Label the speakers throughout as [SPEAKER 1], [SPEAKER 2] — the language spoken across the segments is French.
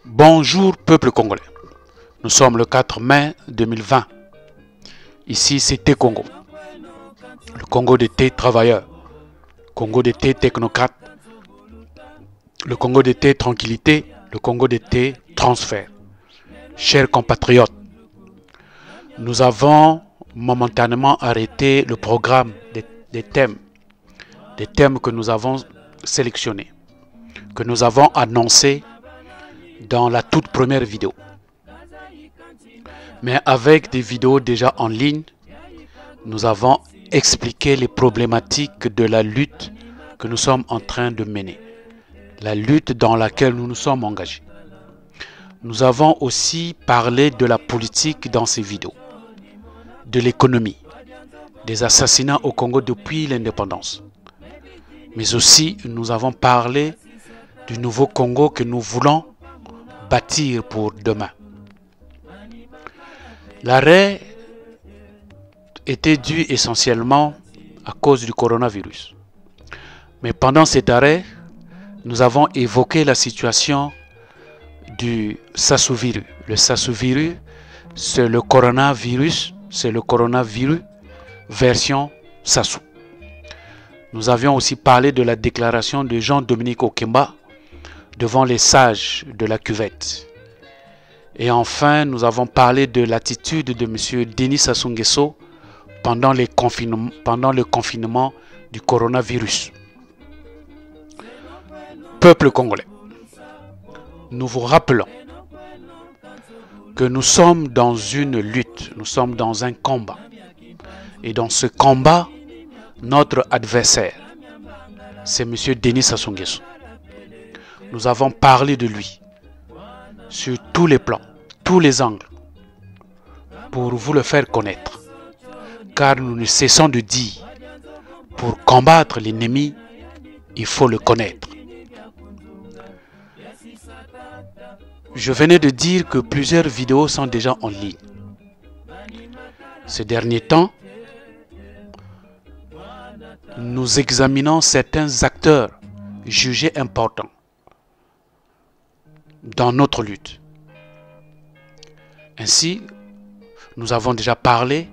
[SPEAKER 1] Bonjour peuple congolais, nous sommes le 4 mai 2020, ici c'est T-Congo, le Congo des T-travailleurs, le Congo des T-technocrates, le Congo des T-tranquillité, le Congo des T-transferts. Chers compatriotes, nous avons momentanément arrêté le programme des thèmes que nous avons sélectionnés, que nous avons annoncés dans la toute première vidéo. Mais avec des vidéos déjà en ligne, nous avons expliqué les problématiques de la lutte que nous sommes en train de mener, la lutte dans laquelle nous nous sommes engagés. Nous avons aussi parlé de la politique dans ces vidéos, de l'économie, des assassinats au Congo depuis l'indépendance. Mais aussi, nous avons parlé du nouveau Congo que nous voulons bâtir pour demain. L'arrêt était dû essentiellement à cause du coronavirus. Mais pendant cet arrêt, nous avons évoqué la situation du Sassovirus. Le Sassovirus, c'est le coronavirus version Sassou. Nous avions aussi parlé de la déclaration de Jean-Dominique Okemba devant les sages de la cuvette. Et enfin, nous avons parlé de l'attitude de M. Denis Sassou Nguesso pendant le confinement du coronavirus. Peuple congolais, nous vous rappelons que nous sommes dans une lutte, nous sommes dans un combat. Et dans ce combat, notre adversaire, c'est M. Denis Sassou Nguesso. Nous avons parlé de lui sur tous les plans, tous les angles, pour vous le faire connaître. Car nous ne cessons de dire, pour combattre l'ennemi, il faut le connaître. Je venais de dire que plusieurs vidéos sont déjà en ligne. Ces derniers temps, nous examinons certains acteurs jugés importants dans notre lutte. Ainsi, nous avons déjà parlé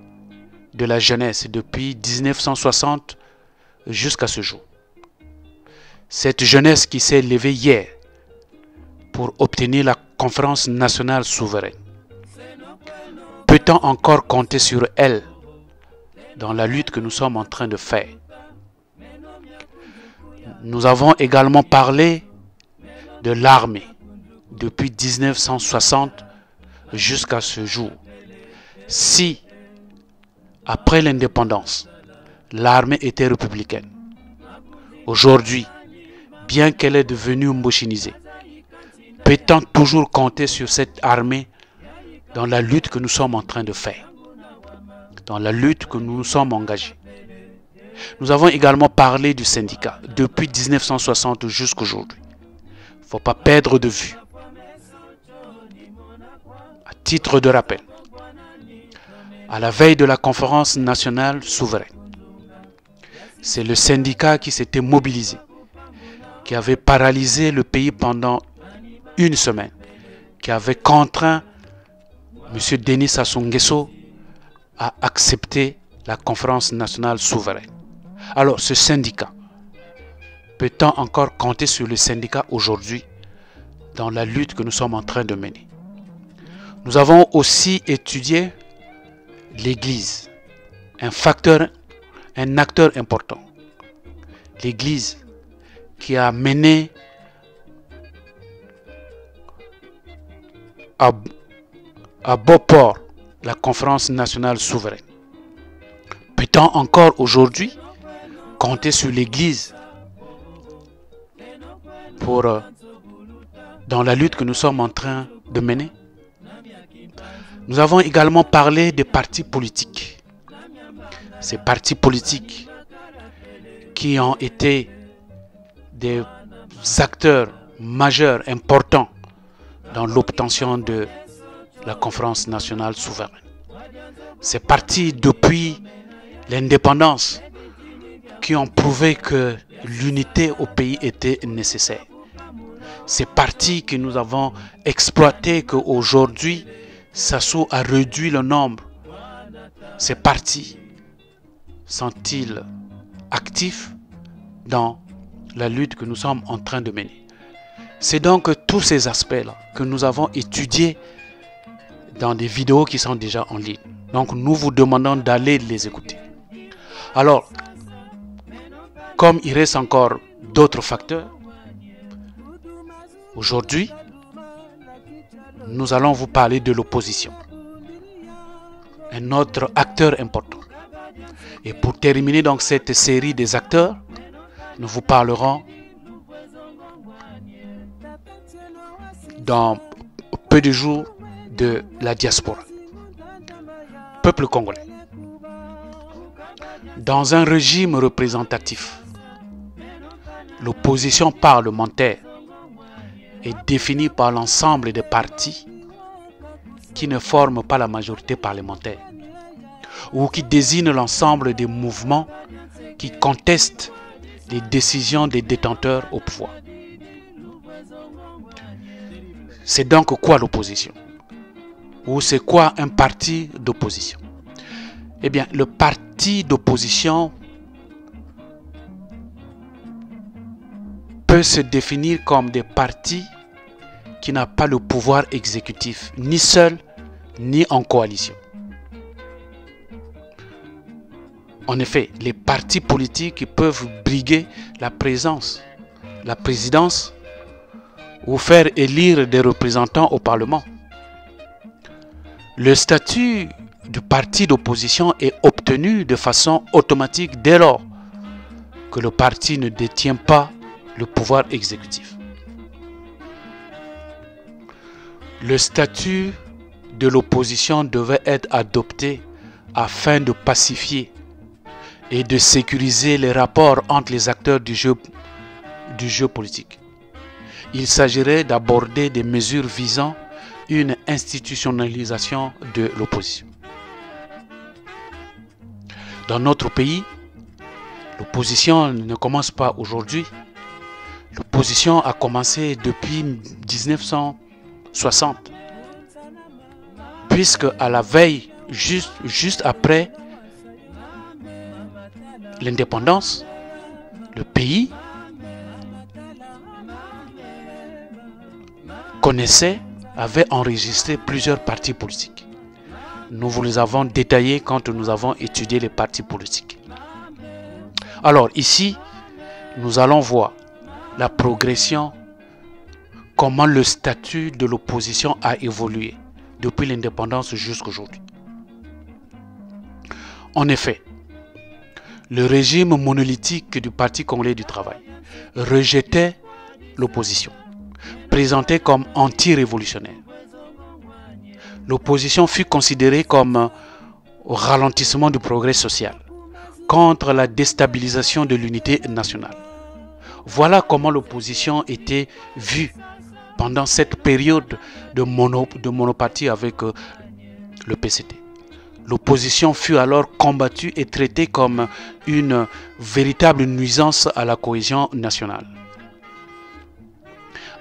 [SPEAKER 1] de la jeunesse depuis 1960 jusqu'à ce jour. Cette jeunesse qui s'est levée hier pour obtenir la conférence nationale souveraine. Peut-on encore compter sur elle dans la lutte que nous sommes en train de faire? Nous avons également parlé de l'armée depuis 1960 jusqu'à ce jour. Si, après l'indépendance, l'armée était républicaine, aujourd'hui, bien qu'elle est devenue mbochinisée, peut-on toujours compter sur cette armée dans la lutte que nous sommes en train de faire, dans la lutte que nous nous sommes engagés? Nous avons également parlé du syndicat depuis 1960 jusqu'à aujourd'hui. Il ne faut pas perdre de vue. À titre de rappel, à la veille de la conférence nationale souveraine, c'est le syndicat qui s'était mobilisé, qui avait paralysé le pays pendant une semaine, qui avait contraint M. Denis Sassou Nguesso à accepter la conférence nationale souveraine. Alors, ce syndicat, peut-on encore compter sur le syndicat aujourd'hui dans la lutte que nous sommes en train de mener? Nous avons aussi étudié l'Église, un acteur important. L'Église qui a mené à bon port la conférence nationale souveraine. Peut-on encore aujourd'hui compter sur l'Église dans la lutte que nous sommes en train de mener? Nous avons également parlé des partis politiques. Ces partis politiques qui ont été des acteurs majeurs, importants dans l'obtention de la conférence nationale souveraine. ces partis depuis l'indépendance qui ont prouvé que l'unité au pays était nécessaire. Ces partis que nous avons exploités, qu'aujourd'hui, Sassou a réduit le nombre. Ces partis sont-ils actifs dans la lutte que nous sommes en train de mener? C'est donc tous ces aspects-là que nous avons étudiés dans des vidéos qui sont déjà en ligne. Donc nous vous demandons d'aller les écouter. Alors, comme il reste encore d'autres facteurs, aujourd'hui, nous allons vous parler de l'opposition, un autre acteur important. Et pour terminer donc cette série des acteurs, nous vous parlerons dans peu de jours de la diaspora, peuple congolais. Dans un régime représentatif, l'opposition parlementaire est définie par l'ensemble des partis qui ne forment pas la majorité parlementaire ou qui désignent l'ensemble des mouvements qui contestent les décisions des détenteurs au pouvoir. C'est donc quoi l'opposition? Ou c'est quoi un parti d'opposition? Eh bien, le parti d'opposition peut se définir comme des partis qui n'ont pas le pouvoir exécutif, ni seul, ni en coalition. En effet, les partis politiques peuvent briguer la présidence ou faire élire des représentants au Parlement. Le statut du parti d'opposition est obtenu de façon automatique dès lors que le parti ne détient pas le pouvoir exécutif. Le statut de l'opposition devait être adopté afin de pacifier et de sécuriser les rapports entre les acteurs du jeu politique. Il s'agirait d'aborder des mesures visant une institutionnalisation de l'opposition. Dans notre pays, l'opposition ne commence pas aujourd'hui. L'opposition a commencé depuis 1960, puisque à la veille, juste après l'indépendance, le pays avait enregistré plusieurs partis politiques. Nous vous les avons détaillés quand nous avons étudié les partis politiques. Alors ici, nous allons voir la progression, comment le statut de l'opposition a évolué depuis l'indépendance jusqu'à aujourd'hui. En effet, le régime monolithique du Parti congolais du travail rejetait l'opposition, présentée comme anti-révolutionnaire. L'opposition fut considérée comme au ralentissement du progrès social, contre la déstabilisation de l'unité nationale. Voilà comment l'opposition était vue pendant cette période de monopartie avec le PCT. L'opposition fut alors combattue et traitée comme une véritable nuisance à la cohésion nationale.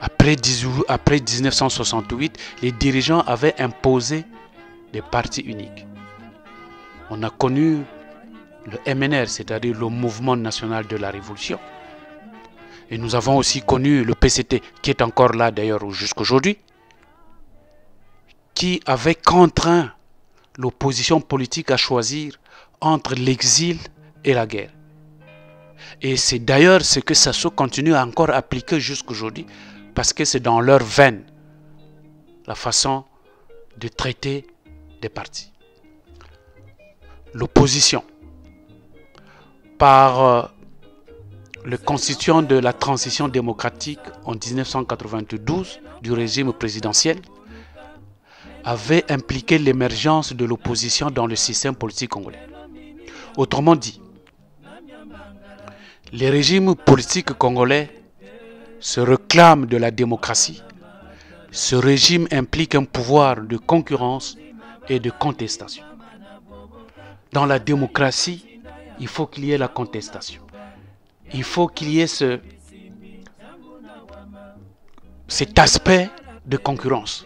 [SPEAKER 1] Après 1968, les dirigeants avaient imposé des partis uniques. On a connu le MNR, c'est-à-dire le Mouvement national de la Révolution. Et nous avons aussi connu le PCT, qui est encore là d'ailleurs jusqu'aujourd'hui, qui avait contraint l'opposition politique à choisir entre l'exil et la guerre. Et c'est d'ailleurs ce que Sassou continue à encore appliquer jusqu'aujourd'hui, parce que c'est dans leur veine la façon de traiter des partis. L'opposition, par le constituant de la transition démocratique en 1992 du régime présidentiel, avait impliqué l'émergence de l'opposition dans le système politique congolais. Autrement dit, les régimes politiques congolais se réclament de la démocratie. Ce régime implique un pouvoir de concurrence et de contestation. dans la démocratie, il faut qu'il y ait la contestation. Il faut qu'il y ait cet aspect de concurrence.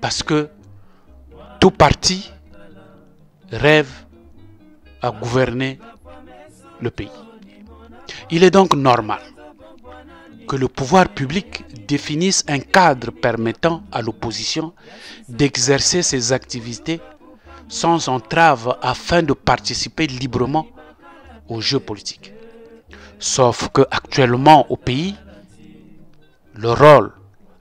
[SPEAKER 1] Parce que tout parti rêve à gouverner le pays. Il est donc normal que le pouvoir public définisse un cadre permettant à l'opposition d'exercer ses activités sans entrave afin de participer librement au jeu politique. Sauf que actuellement au pays, le rôle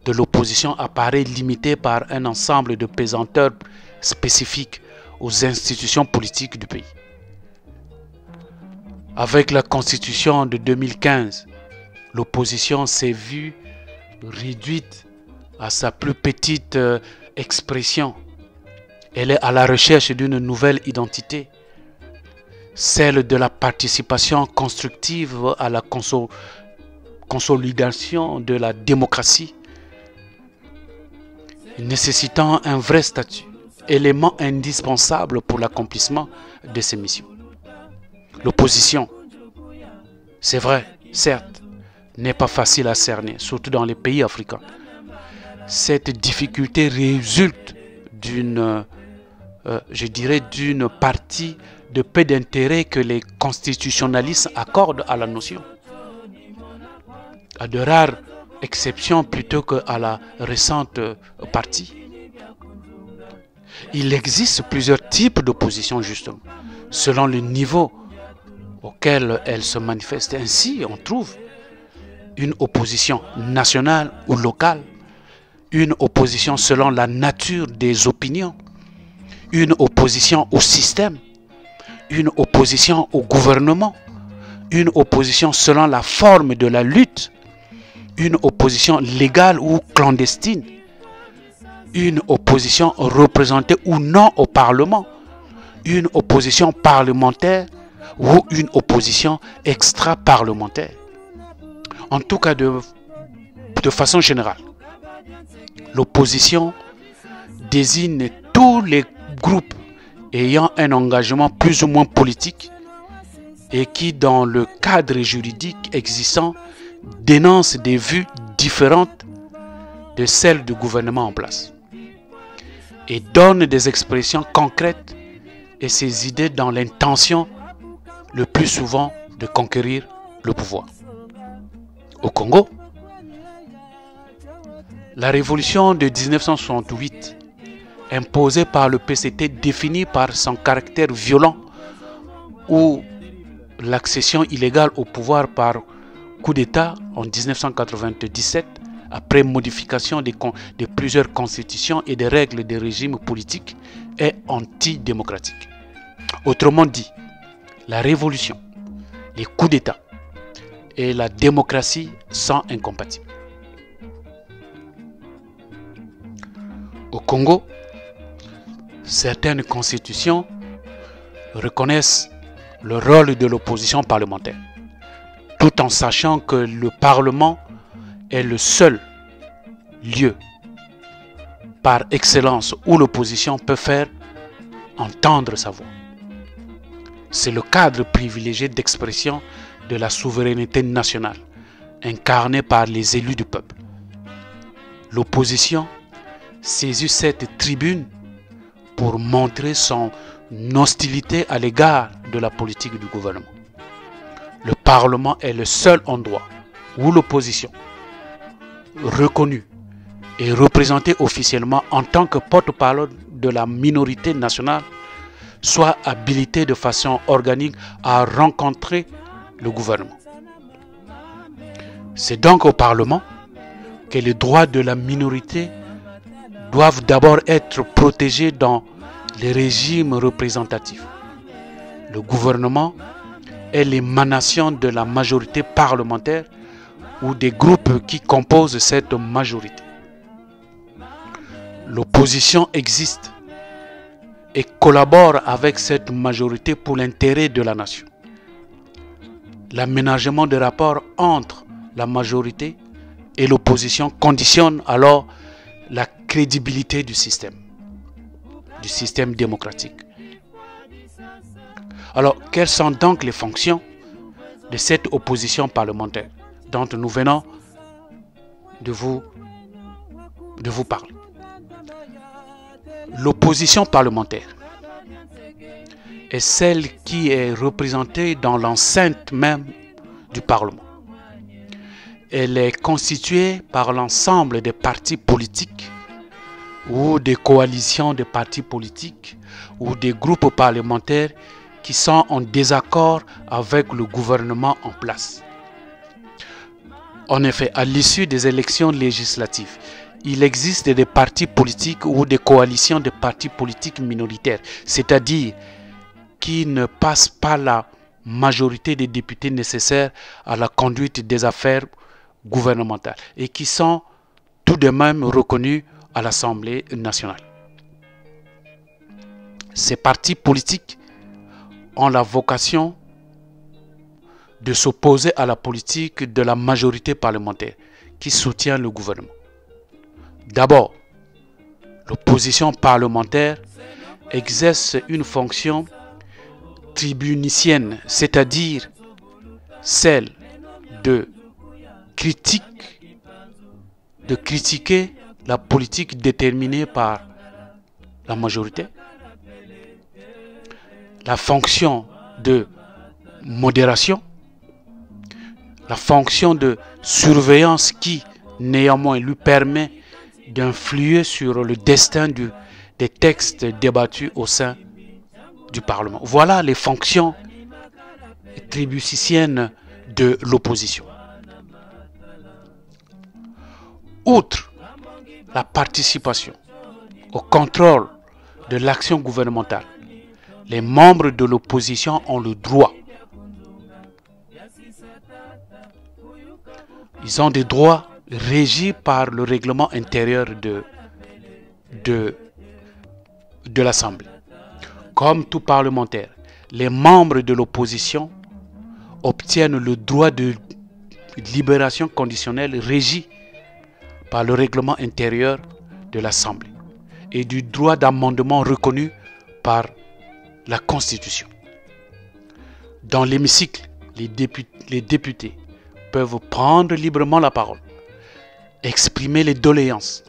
[SPEAKER 1] de l'opposition apparaît limité par un ensemble de pesanteurs spécifiques aux institutions politiques du pays. Avec la Constitution de 2015, l'opposition s'est vue réduite à sa plus petite expression. Elle est à la recherche d'une nouvelle identité, celle de la participation constructive à la consolidation de la démocratie, nécessitant un vrai statut, élément indispensable pour l'accomplissement de ces missions. L'opposition, c'est vrai, certes, n'est pas facile à cerner, surtout dans les pays africains. Cette difficulté résulte d'une partie de peu d'intérêt que les constitutionnalistes accordent à la notion. À de rares exceptions plutôt qu'à la récente partie. Il existe plusieurs types d'opposition justement, selon le niveau auquel elle se manifeste. Ainsi, on trouve une opposition nationale ou locale, une opposition selon la nature des opinions, une opposition au système, une opposition au gouvernement, une opposition selon la forme de la lutte, une opposition légale ou clandestine, une opposition représentée ou non au Parlement, une opposition parlementaire ou une opposition extra-parlementaire. En tout cas, de façon générale, l'opposition désigne tous les groupes ayant un engagement plus ou moins politique et qui, dans le cadre juridique existant, dénoncent des vues différentes de celles du gouvernement en place et donnent des expressions concrètes et ses idées dans l'intention le plus souvent de conquérir le pouvoir. Au Congo, la révolution de 1968, imposée par le PCT, définie par son caractère violent ou l'accession illégale au pouvoir par coup d'État en 1997, après modification de plusieurs constitutions et des règles des régimes politiques, est antidémocratique. Autrement dit, la révolution, les coups d'État et la démocratie sont incompatibles. Au Congo, certaines constitutions reconnaissent le rôle de l'opposition parlementaire, tout en sachant que le Parlement est le seul lieu par excellence où l'opposition peut faire entendre sa voix. C'est le cadre privilégié d'expression de la souveraineté nationale, incarné par les élus du peuple. L'opposition saisit cette tribune pour montrer son hostilité à l'égard de la politique du gouvernement. Le Parlement est le seul endroit où l'opposition, reconnue et représentée officiellement en tant que porte-parole de la minorité nationale, soit habilitée de façon organique à rencontrer le gouvernement. C'est donc au Parlement que les droits de la minorité doivent d'abord être protégés dans les régimes représentatifs. Le gouvernement est l'émanation de la majorité parlementaire ou des groupes qui composent cette majorité. L'opposition existe et collabore avec cette majorité pour l'intérêt de la nation. L'aménagement des rapports entre la majorité et l'opposition conditionne alors la crédibilité du système démocratique. Alors, quelles sont donc les fonctions de cette opposition parlementaire dont nous venons de vous parler? L'opposition parlementaire est celle qui est représentée dans l'enceinte même du Parlement. Elle est constituée par l'ensemble des partis politiques ou des coalitions de partis politiques ou des groupes parlementaires qui sont en désaccord avec le gouvernement en place. En effet, à l'issue des élections législatives, il existe des partis politiques ou des coalitions de partis politiques minoritaires, c'est-à-dire qui ne passent pas la majorité des députés nécessaires à la conduite des affaires gouvernementales et qui sont tout de même reconnus à l'Assemblée nationale. Ces partis politiques ont la vocation de s'opposer à la politique de la majorité parlementaire qui soutient le gouvernement. D'abord, l'opposition parlementaire exerce une fonction tribunicienne, c'est-à-dire celle de critiquer la politique déterminée par la majorité, la fonction de modération, la fonction de surveillance qui, néanmoins, lui permet d'influer sur le destin des textes débattus au sein du Parlement. Voilà les fonctions tribuniciennes de l'opposition. Outre la participation au contrôle de l'action gouvernementale, les membres de l'opposition ont le droit. Ils ont des droits régis par le règlement intérieur de l'Assemblée. Comme tout parlementaire, les membres de l'opposition obtiennent le droit de libération conditionnelle régi par le règlement intérieur de l'Assemblée et du droit d'amendement reconnu par la Constitution. Dans l'hémicycle, les députés peuvent prendre librement la parole, exprimer les doléances,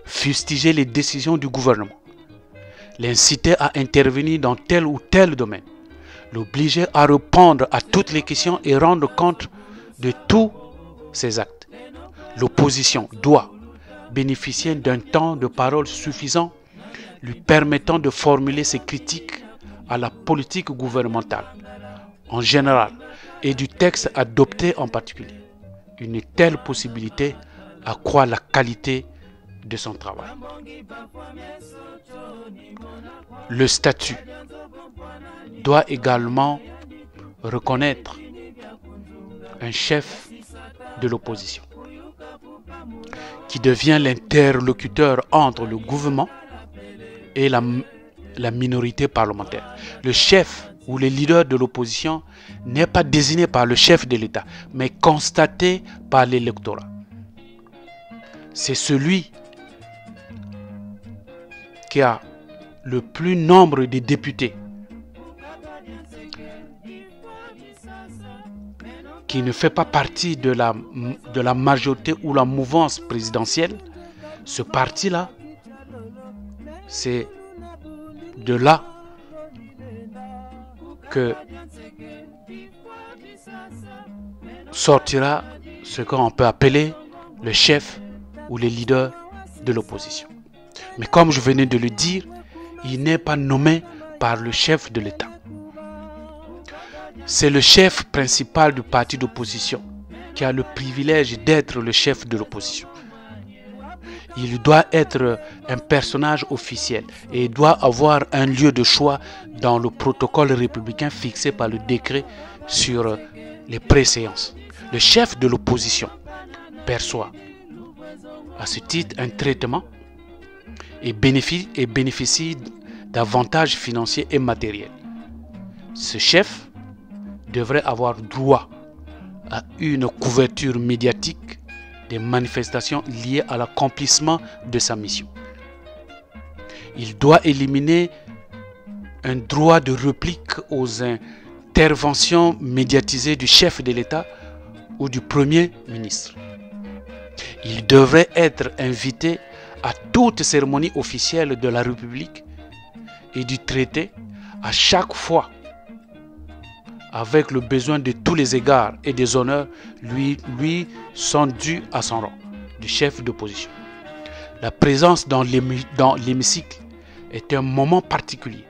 [SPEAKER 1] fustiger les décisions du gouvernement, l'inciter à intervenir dans tel ou tel domaine, l'obliger à répondre à toutes les questions et rendre compte de tous ses actes. L'opposition doit bénéficier d'un temps de parole suffisant lui permettant de formuler ses critiques à la politique gouvernementale en général et du texte adopté en particulier. Une telle possibilité accroît la qualité de son travail. Le statut doit également reconnaître un chef de l'opposition qui devient l'interlocuteur entre le gouvernement et la minorité parlementaire. Le chef ou le leader de l'opposition n'est pas désigné par le chef de l'État, mais constaté par l'électorat. C'est celui qui a le plus nombre de députés, qui ne fait pas partie de la majorité ou la mouvance présidentielle. Ce parti-là, c'est de là que sortira ce qu'on peut appeler le chef ou le leader de l'opposition. Mais comme je venais de le dire, il n'est pas nommé par le chef de l'État. C'est le chef principal du parti d'opposition qui a le privilège d'être le chef de l'opposition. Il doit être un personnage officiel et il doit avoir un lieu de choix dans le protocole républicain fixé par le décret sur les préséances. Le chef de l'opposition perçoit à ce titre un traitement et bénéficie d'avantages financiers et matériels. Ce chef devrait avoir droit à une couverture médiatique des manifestations liées à l'accomplissement de sa mission. Il doit éliminer un droit de réplique aux interventions médiatisées du chef de l'État ou du Premier ministre. Il devrait être invité à toute cérémonie officielle de la République et du traité à chaque fois, avec le besoin de tous les égards et des honneurs lui sont dus à son rang de chef d'opposition. La présence dans l'hémicycle est un moment particulier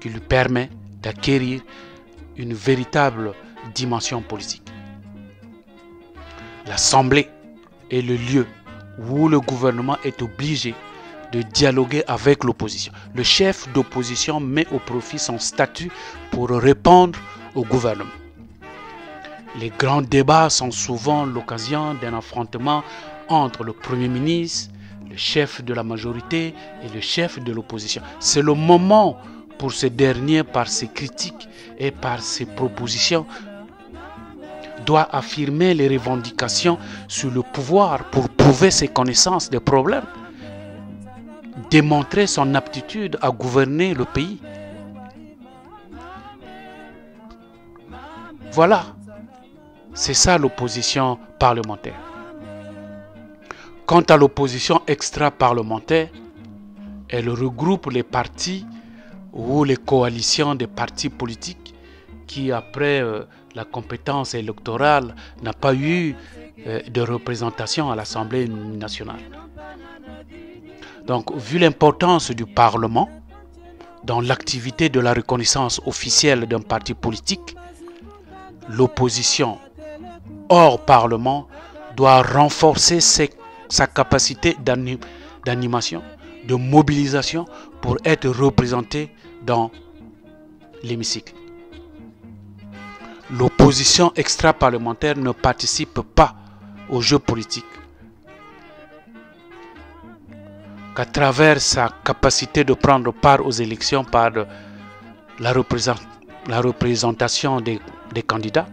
[SPEAKER 1] qui lui permet d'acquérir une véritable dimension politique. L'Assemblée est le lieu où le gouvernement est obligé de dialoguer avec l'opposition. Le chef d'opposition met au profit son statut pour répondre au gouvernement. Les grands débats sont souvent l'occasion d'un affrontement entre le Premier ministre, le chef de la majorité et le chef de l'opposition. C'est le moment pour ce dernier, par ses critiques et par ses propositions, doit affirmer les revendications sur le pouvoir pour prouver ses connaissances des problèmes, démontrer son aptitude à gouverner le pays. Voilà, c'est ça l'opposition parlementaire. Quant à l'opposition extra-parlementaire, elle regroupe les partis ou les coalitions des partis politiques qui, après la compétence électorale, n'a pas eu de représentation à l'Assemblée nationale. Donc, vu l'importance du Parlement dans l'activité de la reconnaissance officielle d'un parti politique, l'opposition hors Parlement doit renforcer sa capacité d'animation, de mobilisation pour être représentée dans l'hémicycle. L'opposition extra-parlementaire ne participe pas au jeu politique qu'à travers sa capacité de prendre part aux élections par la représentation des candidats,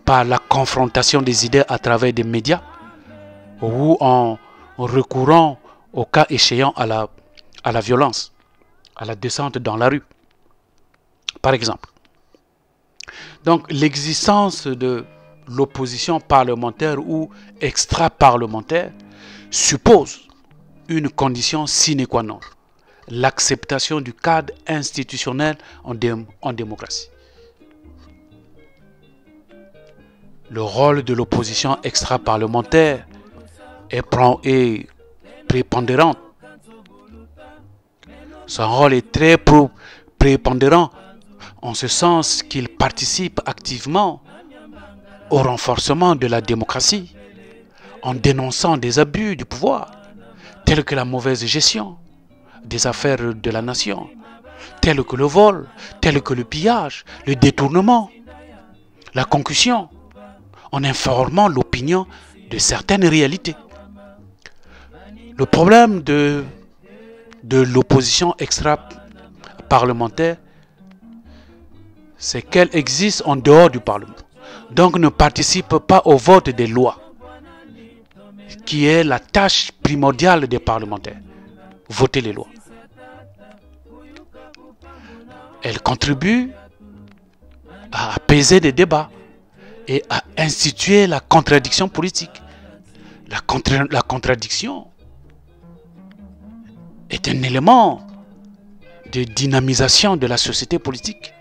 [SPEAKER 1] par la confrontation des idées à travers des médias ou en recourant au cas échéant à la violence, à la descente dans la rue, par exemple. Donc l'existence de l'opposition parlementaire ou extra-parlementaire suppose une condition sine qua non, l'acceptation du cadre institutionnel en démocratie. Le rôle de l'opposition extra-parlementaire est prépondérant. Son rôle est très prépondérant en ce sens qu'il participe activement au renforcement de la démocratie en dénonçant des abus du pouvoir tels que la mauvaise gestion des affaires de la nation, tels que le vol, tels que le pillage, le détournement, la concussion, en informant l'opinion de certaines réalités. Le problème de l'opposition extra-parlementaire, c'est qu'elle existe en dehors du Parlement, donc ne participe pas au vote des lois, qui est la tâche primordiale des parlementaires, voter les lois. Elle contribue à apaiser les débats et à instituer la contradiction politique. La contradiction est un élément de dynamisation de la société politique.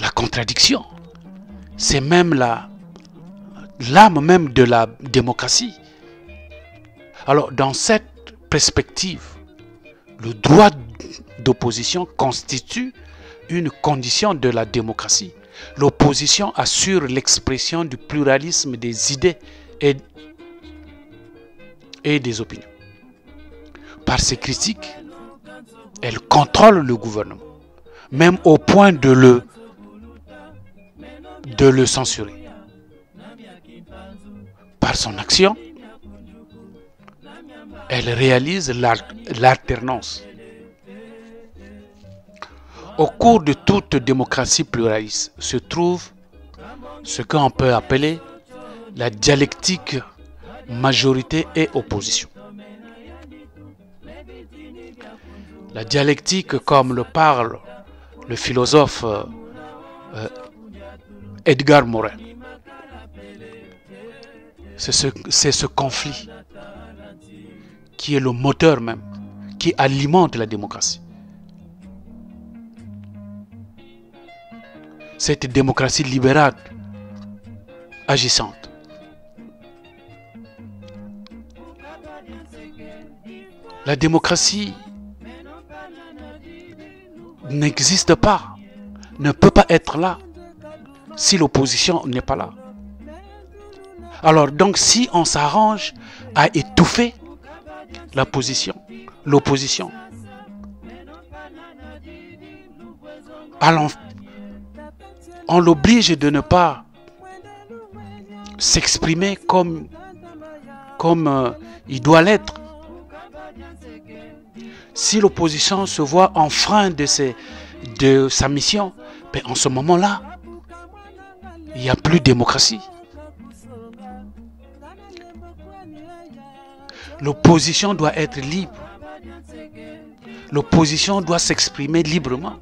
[SPEAKER 1] La contradiction, c'est même l'âme même de la démocratie. Alors, dans cette perspective, le droit d'opposition constitue une condition de la démocratie. L'opposition assure l'expression du pluralisme des idées et des opinions. Par ses critiques, elle contrôle le gouvernement, même au point de le censurer. Par son action, elle réalise l'alternance. Au cours de toute démocratie pluraliste se trouve ce qu'on peut appeler la dialectique majorité et opposition. La dialectique, comme le parle le philosophe Edgar Morin. C'est ce conflit qui est le moteur même, qui alimente la démocratie. Cette démocratie libérale agissante. La démocratie n'existe pas, ne peut pas être là si l'opposition n'est pas là. Alors donc si on s'arrange à étouffer l'opposition, alors on l'oblige de ne pas s'exprimer comme il doit l'être. Si l'opposition se voit enfreint de sa mission, ben en ce moment-là, il n'y a plus de démocratie. L'opposition doit être libre. L'opposition doit s'exprimer librement.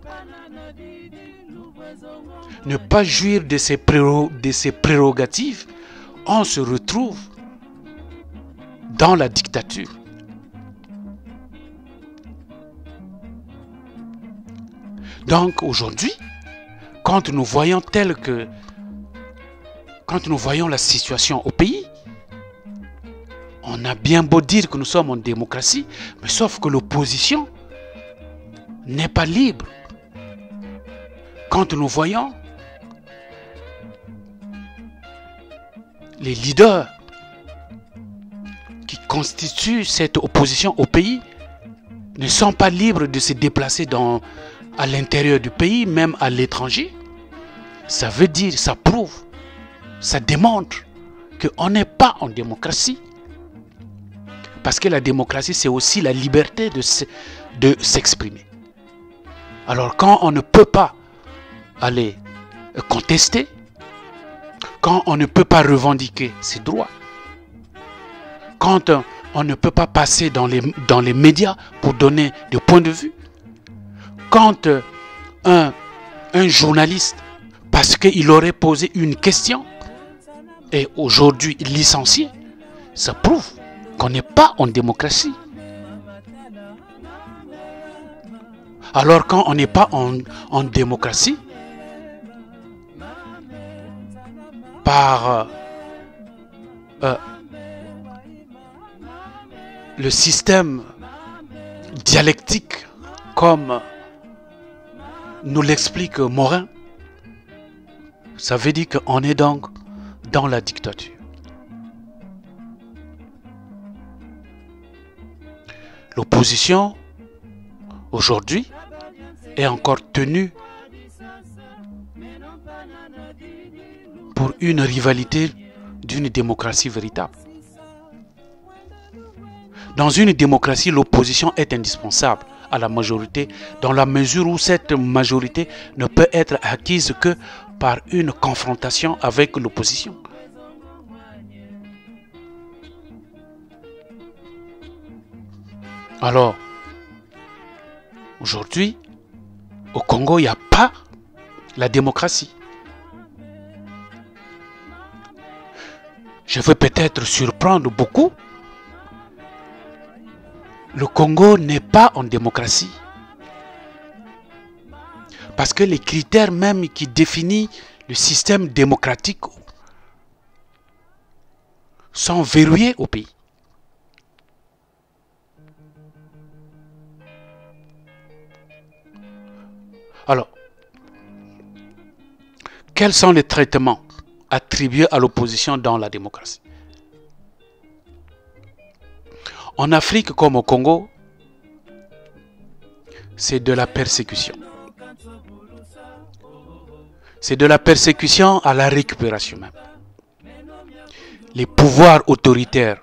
[SPEAKER 1] Ne pas jouir de ses prérogatives, on se retrouve dans la dictature. Donc aujourd'hui, quand nous voyons la situation au pays, on a bien beau dire que nous sommes en démocratie, mais sauf que l'opposition n'est pas libre. Quand nous voyons les leaders qui constituent cette opposition au pays ne sont pas libres de se déplacer à l'intérieur du pays, même à l'étranger, ça veut dire, ça prouve, ça démontre qu'on n'est pas en démocratie. Parce que la démocratie, c'est aussi la liberté de s'exprimer. Alors quand on ne peut pas aller contester, quand on ne peut pas revendiquer ses droits, quand on ne peut pas passer dans les médias pour donner des points de vue, quand un journaliste, parce qu'il aurait posé une question, est aujourd'hui licencié, ça prouve qu'on n'est pas en démocratie. Alors quand on n'est pas en démocratie, par le système dialectique, comme nous l'explique Morin, ça veut dire qu'on est donc dans la dictature. L'opposition, aujourd'hui, est encore tenue pour une rivalité d'une démocratie véritable. Dans une démocratie, l'opposition est indispensable à la majorité, dans la mesure où cette majorité ne peut être acquise que par une confrontation avec l'opposition. Alors, aujourd'hui, au Congo, il n'y a pas la démocratie. Je veux peut-être surprendre beaucoup. Le Congo n'est pas en démocratie. Parce que les critères même qui définissent le système démocratique sont verrouillés au pays. Alors, quels sont les traitements attribués à l'opposition dans la démocratie? En Afrique comme au Congo, c'est de la persécution. C'est de la persécution à la récupération même. Les pouvoirs autoritaires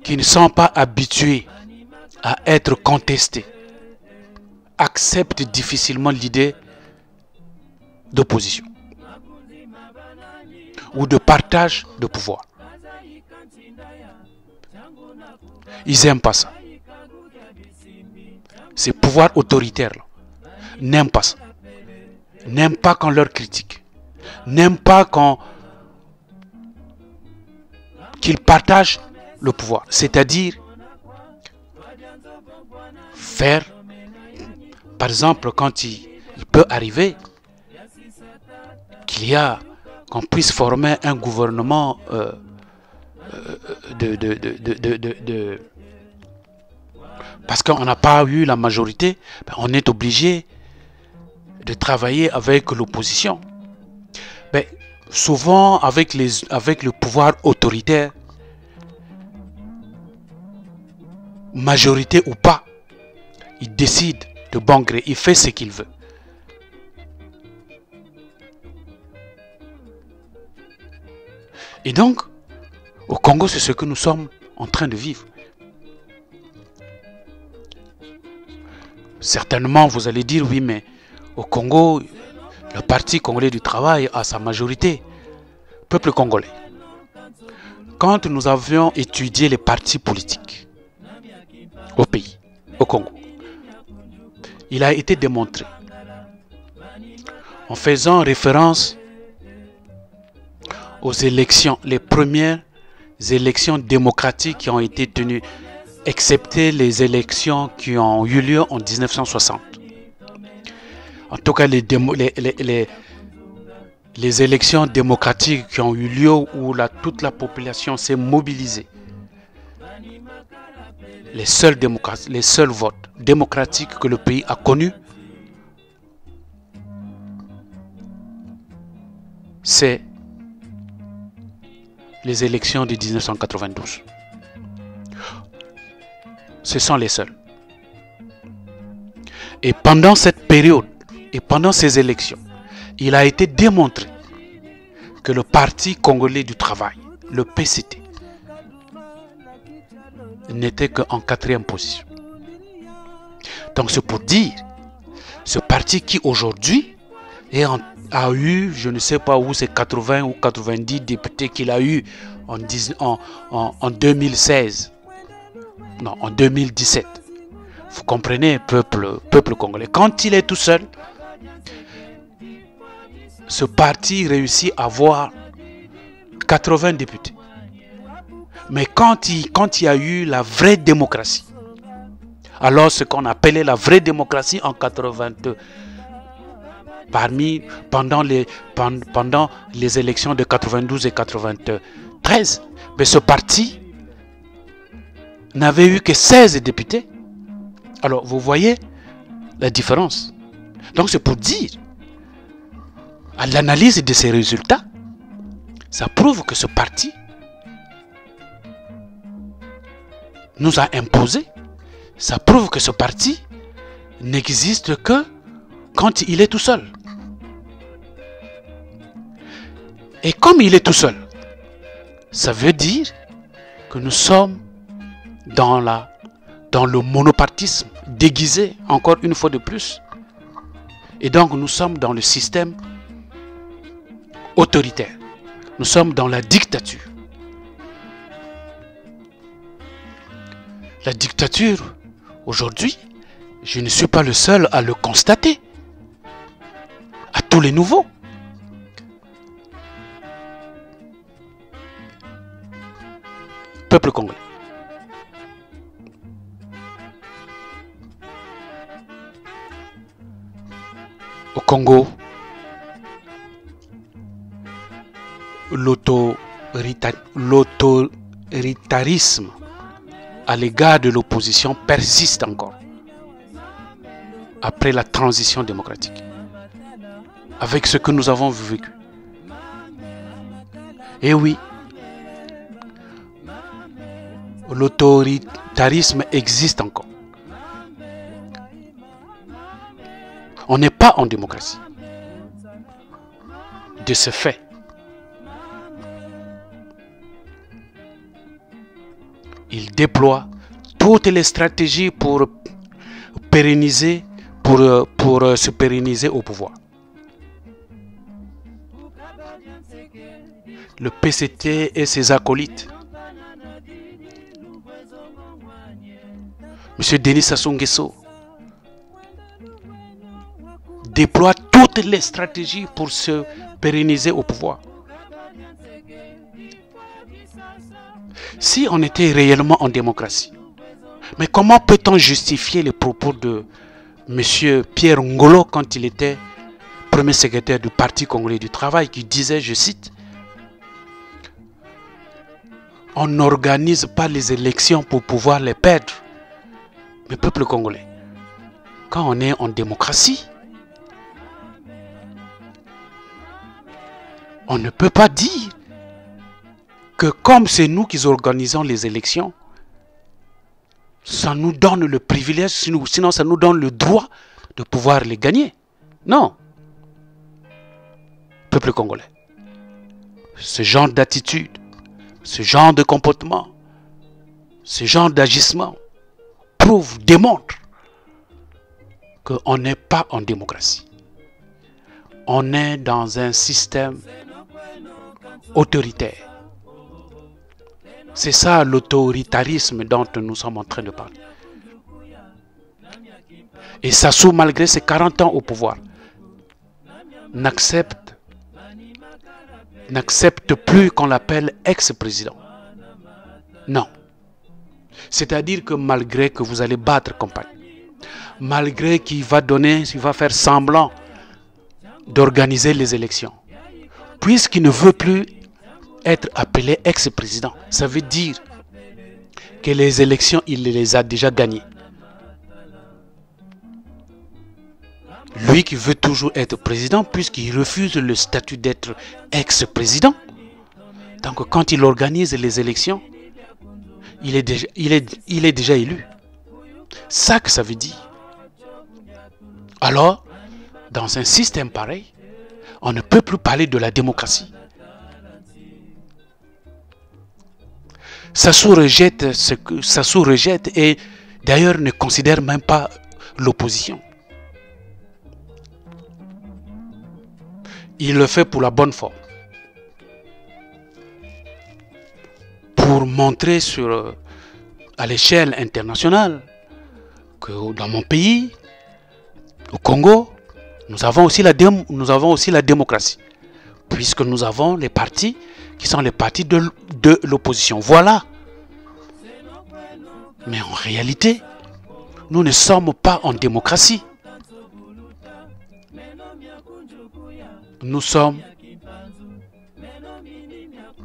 [SPEAKER 1] qui ne sont pas habitués à être contestés acceptent difficilement l'idée d'opposition ou de partage de pouvoir. Ils n'aiment pas ça. ces pouvoirs autoritaires n'aiment pas ça. N'aiment pas qu'on leur critique. N'aiment pas qu'ils partagent le pouvoir. C'est-à-dire faire, par exemple, quand il peut arriver qu'on puisse former un gouvernement parce qu'on n'a pas eu la majorité, on est obligé de travailler avec l'opposition. Mais souvent avec le pouvoir autoritaire, majorité ou pas, il décide de bon gré, il fait ce qu'il veut. Et donc, au Congo, c'est ce que nous sommes en train de vivre. Certainement, vous allez dire, oui, mais au Congo, le Parti congolais du travail a sa majorité. Peuple congolais. Quand nous avions étudié les partis politiques au pays, au Congo, il a été démontré, en faisant référence aux élections, les premières élections démocratiques qui ont été tenues, excepté les élections qui ont eu lieu en 1960. En tout cas, les élections démocratiques qui ont eu lieu où toute la population s'est mobilisée. Les seuls votes démocratiques que le pays a connus, c'est les élections de 1992. Ce sont les seuls. Et pendant cette période, et pendant ces élections, il a été démontré que le Parti congolais du travail, le PCT, n'était qu'en 4e position. Donc c'est pour dire, ce parti qui aujourd'hui a eu, je ne sais pas où, c'est 80 ou 90 députés qu'il a eu en 2016. Non, en 2017. Vous comprenez, peuple congolais. Quand il est tout seul, ce parti réussit à avoir 80 députés. Mais quand il y a eu la vraie démocratie, alors ce qu'on appelait la vraie démocratie en 82, pendant les élections de 92 et 93, mais ce parti n'avait eu que 16 députés. Alors, vous voyez la différence. Donc, c'est pour dire, à l'analyse de ces résultats, ça prouve que ce parti nous a imposé. Ça prouve que ce parti n'existe que quand il est tout seul. Et comme il est tout seul, ça veut dire que nous sommes dans le monopartisme déguisé, encore une fois de plus. Et donc nous sommes dans le système autoritaire. Nous sommes dans la dictature. La dictature, aujourd'hui, je ne suis pas le seul à le constater. À tous les nouveaux. Peuple congolais. Au Congo, l'autoritarisme à l'égard de l'opposition persiste encore après la transition démocratique, avec ce que nous avons vécu. Et oui, l'autoritarisme existe encore. On n'est pas en démocratie. De ce fait, il déploie toutes les stratégies pour pérenniser, pour se pérenniser au pouvoir. Le PCT et ses acolytes, M. Denis Sassou Nguesso, déploie toutes les stratégies pour se pérenniser au pouvoir. Si on était réellement en démocratie, mais comment peut-on justifier les propos de M. Pierre Ngolo quand il était premier secrétaire du Parti congolais du travail qui disait, je cite, « On n'organise pas les élections pour pouvoir les perdre. » Mais peuple congolais, quand on est en démocratie, on ne peut pas dire que comme c'est nous qui organisons les élections, ça nous donne le privilège, sinon ça nous donne le droit de pouvoir les gagner. Non. Peuple congolais, ce genre d'attitude, ce genre de comportement, ce genre d'agissement prouve, démontre qu'on n'est pas en démocratie. On est dans un système autoritaire. C'est ça l'autoritarisme dont nous sommes en train de parler. Et Sassou, malgré ses 40 ans au pouvoir, n'accepte plus qu'on l'appelle ex-président. Non. C'est-à-dire que malgré que vous allez battre campagne, malgré qu'il va faire semblant d'organiser les élections, puisqu'il ne veut plus être appelé ex-président, ça veut dire que les élections, il les a déjà gagnées. Lui qui veut toujours être président, puisqu'il refuse le statut d'être ex-président. Donc quand il organise les élections, il est déjà élu. Ça que ça veut dire. Alors, dans un système pareil, on ne peut plus parler de la démocratie. Sassou rejette et d'ailleurs ne considère même pas l'opposition. Il le fait pour la bonne forme. Pour montrer à l'échelle internationale que dans mon pays, au Congo, nous avons aussi la démocratie. Puisque nous avons les partis qui sont les partis de l'opposition. Voilà. Mais en réalité, nous ne sommes pas en démocratie. Nous sommes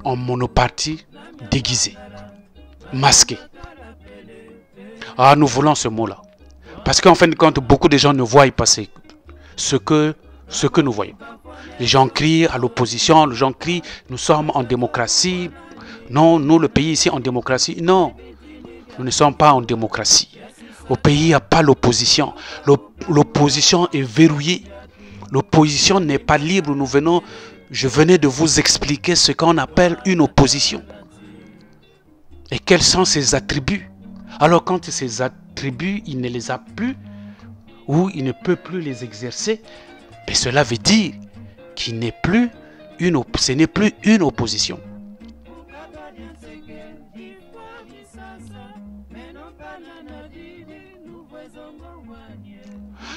[SPEAKER 1] en monopartie déguisé, masqué. Ah, nous voulons ce mot-là. Parce qu'en fin de compte, beaucoup de gens ne voient pas ce que nous voyons. Les gens crient à l'opposition, les gens crient, nous sommes en démocratie. Non, nous, le pays ici en démocratie. Non, nous ne sommes pas en démocratie. Au pays, il n'y a pas l'opposition. L'opposition est verrouillée. L'opposition n'est pas libre. Je venais de vous expliquer ce qu'on appelle une opposition. Et quels sont ses attributs. Alors quand ces attributs, il ne les a plus, ou il ne peut plus les exercer, mais cela veut dire ce n'est plus une opposition.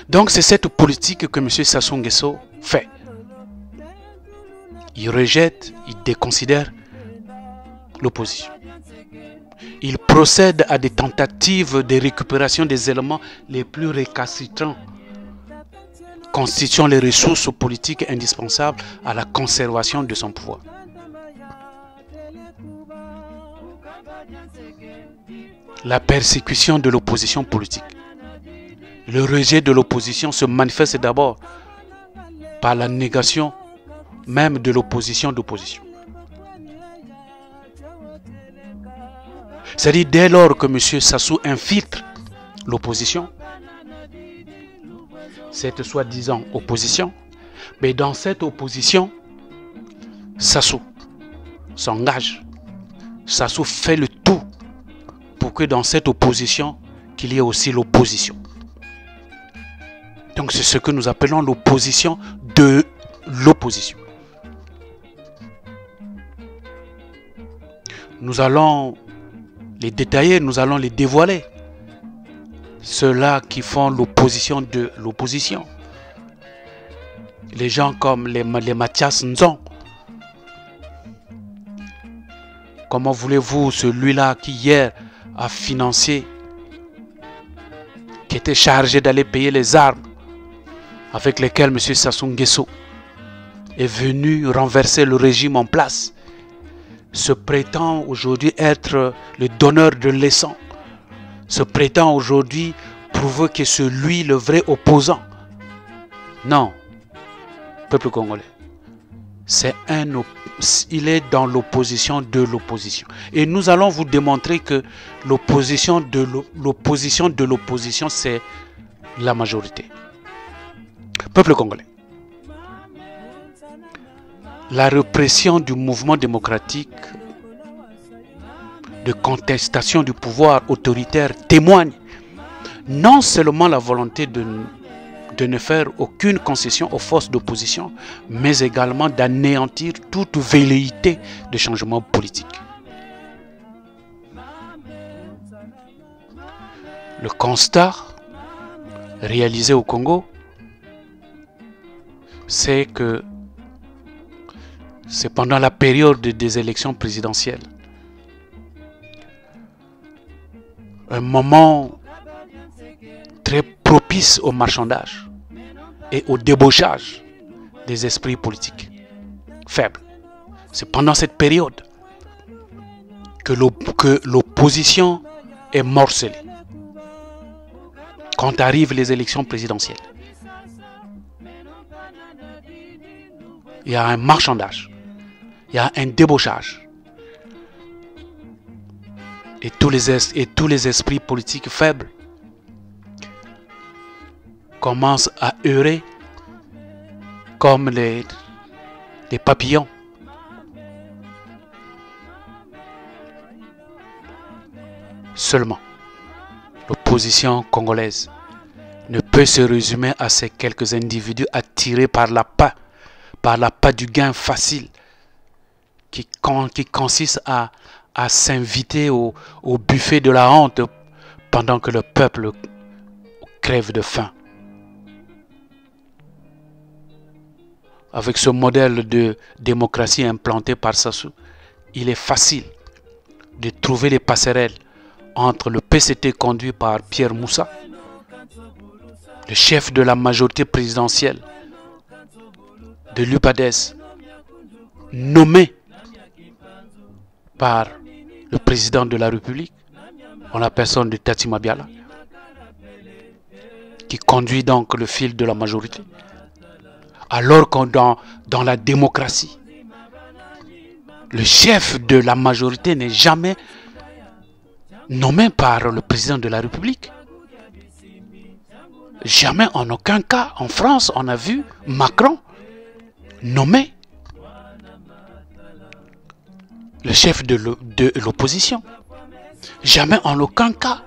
[SPEAKER 1] Donc c'est cette politique que M. Sassou Nguesso fait. Il rejette, il déconsidère l'opposition. Il procède à des tentatives de récupération des éléments les plus récalcitrants, constituant les ressources politiques indispensables à la conservation de son pouvoir. La persécution de l'opposition politique. Le rejet de l'opposition se manifeste d'abord par la négation même de l'opposition d'opposition. C'est-à-dire dès lors que M. Sassou infiltre l'opposition, cette soi-disant opposition, mais dans cette opposition, Sassou s'engage. Sassou fait le tout pour que dans cette opposition, qu'il y ait aussi l'opposition. Donc c'est ce que nous appelons l'opposition de l'opposition. Nous allons les détailler, nous allons les dévoiler. Ceux-là qui font l'opposition de l'opposition. les gens comme les Mathias Nzon. Comment voulez-vous celui-là qui hier a financé, qui était chargé d'aller payer les armes avec lesquelles M. Sassou Nguesso est venu renverser le régime en place, se prétend aujourd'hui être le donneur de leçons, se prétend aujourd'hui prouver que c'est lui le vrai opposant. Non, peuple congolais, il est dans l'opposition de l'opposition. Et nous allons vous démontrer que l'opposition de l'opposition, c'est la majorité. Peuple congolais, la répression du mouvement démocratique de contestation du pouvoir autoritaire témoigne non seulement la volonté de ne faire aucune concession aux forces d'opposition, mais également d'anéantir toute velléité de changement politique. Le constat réalisé au Congo, c'est que c'est pendant la période des élections présidentielles, un moment très propice au marchandage et au débauchage des esprits politiques faibles. C'est pendant cette période que l'opposition est morcelée. Quand arrivent les élections présidentielles, il y a un marchandage, il y a un débauchage. Et tous les esprits politiques faibles commencent à errer comme les papillons. Seulement, l'opposition congolaise ne peut se résumer à ces quelques individus attirés par l'appât du gain facile qui consiste à s'inviter au buffet de la honte pendant que le peuple crève de faim. Avec ce modèle de démocratie implanté par Sassou, il est facile de trouver les passerelles entre le PCT conduit par Pierre Moussa, le chef de la majorité présidentielle de l'UPADES, nommé par le président de la République, en la personne de Tati Mabiala, qui conduit donc le fil de la majorité. Alors que dans la démocratie, le chef de la majorité n'est jamais nommé par le président de la République. Jamais, en aucun cas, en France, on a vu Macron nommer le chef de l'opposition. Jamais, en aucun cas,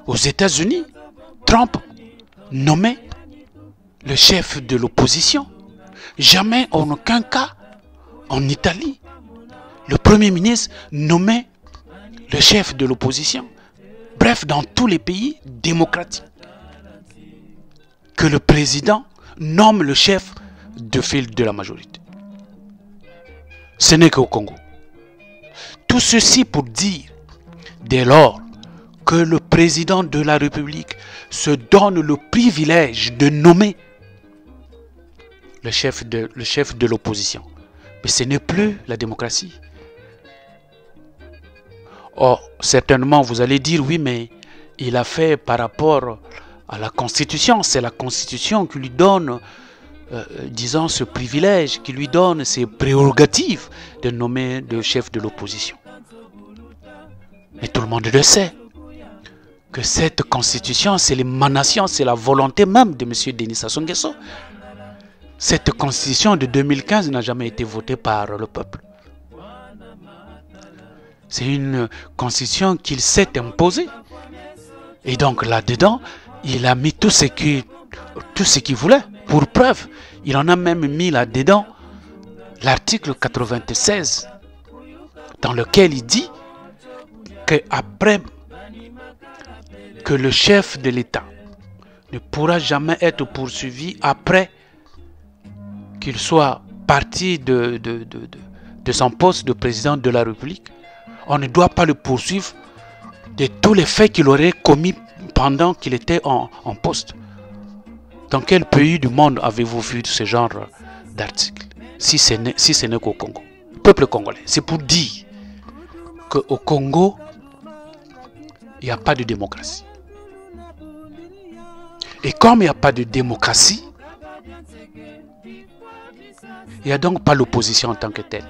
[SPEAKER 1] aux États-Unis, Trump nommait le chef de l'opposition. Jamais, en aucun cas, en Italie, le Premier ministre nommait le chef de l'opposition. Bref, dans tous les pays démocratiques, que le président nomme le chef de file de la majorité. Ce n'est qu'au Congo. Tout ceci pour dire, dès lors que le président de la République se donne le privilège de nommer le chef de l'opposition. Mais ce n'est plus la démocratie. Or, certainement, vous allez dire, oui, mais il a fait par rapport à la Constitution. C'est la Constitution qui lui donne, disons, ce privilège, qui lui donne ces prérogatives de nommer le chef de l'opposition. Mais tout le monde le sait, que cette Constitution, c'est l'émanation, c'est la volonté même de M. Denis Sassou Nguesso. Cette Constitution de 2015 n'a jamais été votée par le peuple. C'est une Constitution qu'il s'est imposée. Et donc là-dedans, il a mis tout ce qu'il voulait. Pour preuve, il en a même mis là-dedans l'article 96, dans lequel il dit qu'après que le chef de l'État ne pourra jamais être poursuivi après qu'il soit parti de son poste de président de la République, on ne doit pas le poursuivre de tous les faits qu'il aurait commis pendant qu'il était en poste. Dans quel pays du monde avez-vous vu ce genre d'article, si ce n'est qu'au Congo? Peuple congolais, c'est pour dire qu'au Congo, il n'y a pas de démocratie. Et comme il n'y a pas de démocratie, il n'y a donc pas l'opposition en tant que telle.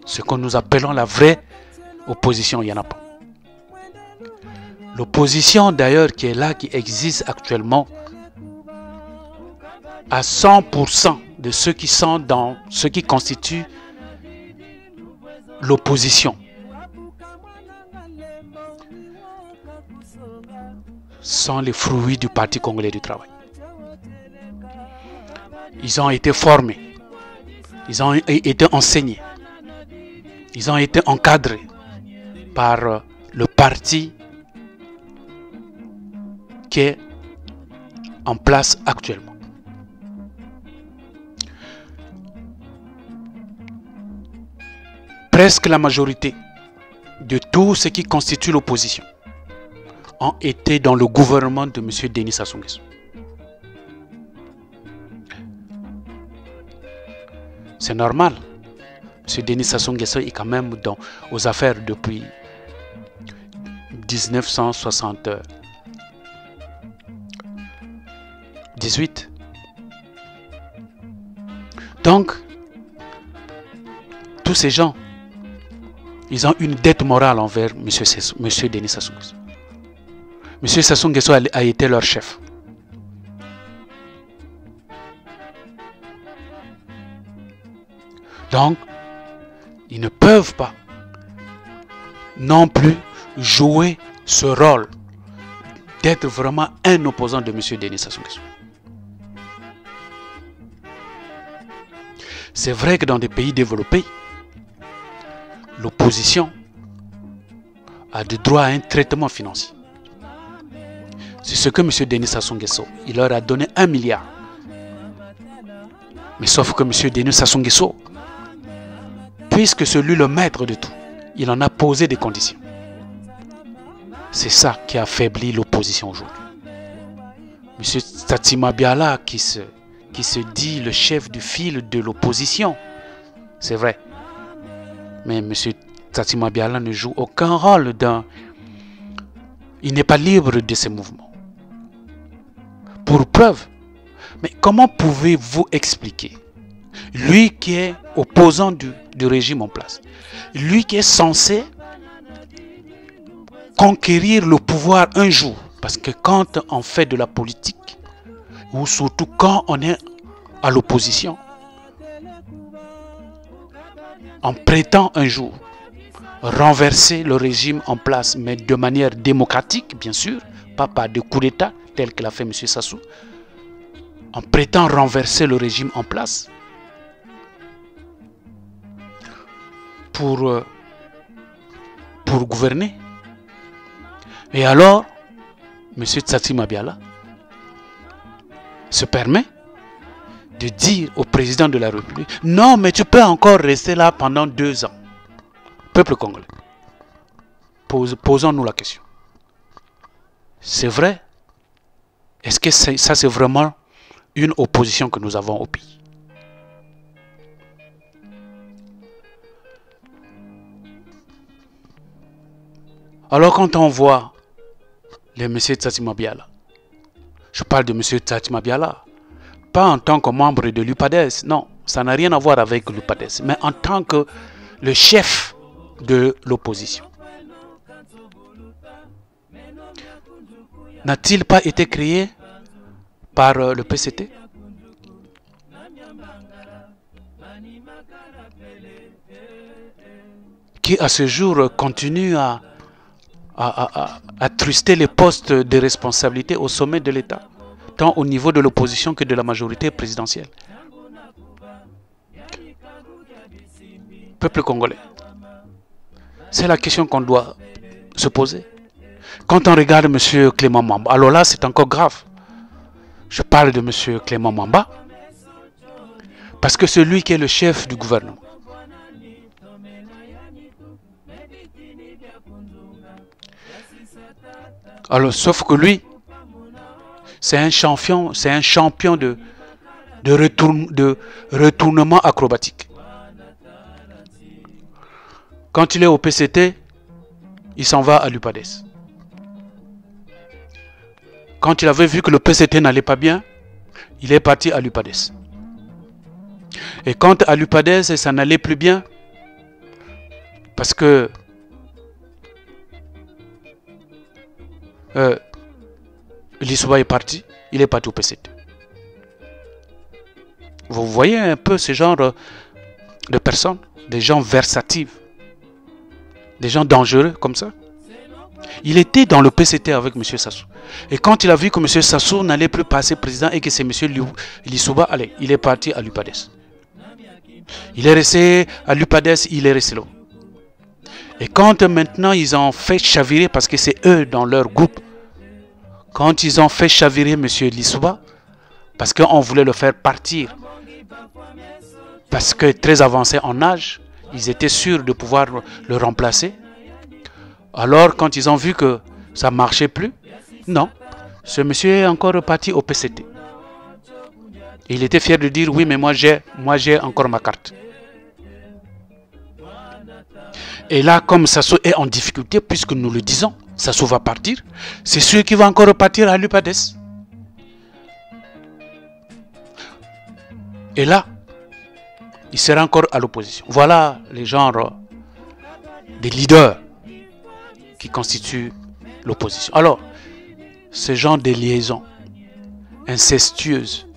[SPEAKER 1] Ce que nous appelons la vraie opposition, il n'y en a pas. L'opposition d'ailleurs qui est là, qui existe actuellement, à 100% de ceux qui sont dans ce qui constitue l'opposition, sont les fruits du Parti congolais du travail. Ils ont été formés, ils ont été enseignés, ils ont été encadrés par le parti qui est en place actuellement. Presque la majorité de tout ce qui constitue l'opposition ont été dans le gouvernement de M. Denis Sassou Nguesso. C'est normal. M. Denis Sassou Nguesso est quand même aux affaires depuis 1978. Donc, tous ces gens, ils ont une dette morale envers M. Denis Sassou Nguesso. M. Sassou Nguesso a été leur chef. Donc, ils ne peuvent pas non plus jouer ce rôle d'être vraiment un opposant de M. Denis Sassou Nguesso. C'est vrai que dans des pays développés, l'opposition a le droit à un traitement financier. C'est ce que M. Denis Sassou Nguesso, il leur a donné 1 milliard. Mais sauf que M. Denis Sassou Nguesso, puisque c'est lui le maître de tout, il en a posé des conditions. C'est ça qui affaiblit l'opposition aujourd'hui. M. Tatima Biala qui se dit le chef du fil de l'opposition, c'est vrai. Mais M. Tatima Biala ne joue aucun rôle il n'est pas libre de ses mouvements. Pour preuve, mais comment pouvez-vous expliquer, lui qui est opposant du régime en place, lui qui est censé conquérir le pouvoir un jour, parce que quand on fait de la politique, ou surtout quand on est à l'opposition, on prétend un jour renverser le régime en place, mais de manière démocratique, bien sûr, pas par des coups d'État, tel que l'a fait M. Sassou. On prétend renverser le régime en place pour gouverner. Et alors, M. Tatima Biala se permet de dire au président de la République, non, mais tu peux encore rester là pendant 2 ans. Peuple congolais, posons-nous la question. C'est vrai? Est-ce que ça c'est vraiment une opposition que nous avons au pays? Alors quand on voit le M. Tatima Biala, je parle de M. Tatima Biala, pas en tant que membre de l'UPADES, non, ça n'a rien à voir avec l'UPADES, mais en tant que le chef de l'opposition. N'a-t-il pas été créé par le PCT? Qui à ce jour continue à truster les postes de responsabilité au sommet de l'État, tant au niveau de l'opposition que de la majorité présidentielle. Peuple congolais, c'est la question qu'on doit se poser. Quand on regarde M. Clément Mwamba, alors là c'est encore grave. Je parle de M. Clément Mwamba, Parce que c'est lui qui est le chef du gouvernement. Alors, sauf que lui, c'est un champion de retournement acrobatique. Quand il est au PCT, il s'en va à l'UPADES. Quand il avait vu que le PCT n'allait pas bien, il est parti à l'UPADES. Et quand à l'UPADES, ça n'allait plus bien, parce que Lissouba est parti, il est parti au PCT. Vous voyez un peu ce genre de personnes, des gens versatiles, des gens dangereux comme ça. Il était dans le PCT avec M. Sassou. Et quand il a vu que M. Sassou n'allait plus passer président et que c'est M. Lissouba, allez, il est parti à l'UPADES. Il est resté à l'UPADES, il est resté là. Et quand maintenant ils ont fait chavirer, parce que c'est eux dans leur groupe, quand ils ont fait chavirer M. Lissouba, parce qu'on voulait le faire partir, parce que très avancé en âge, ils étaient sûrs de pouvoir le remplacer. Alors quand ils ont vu que ça ne marchait plus, non, ce monsieur est encore reparti au PCT. Et il était fier de dire, oui, mais moi j'ai encore ma carte. Et là, comme Sassou est en difficulté, puisque nous le disons, Sassou va partir, c'est sûr qu'il va encore repartir à l'UPADES. Et là, il sera encore à l'opposition. Voilà les genres des leaders qui constituent l'opposition. Alors, ce genre de liaisons incestueuses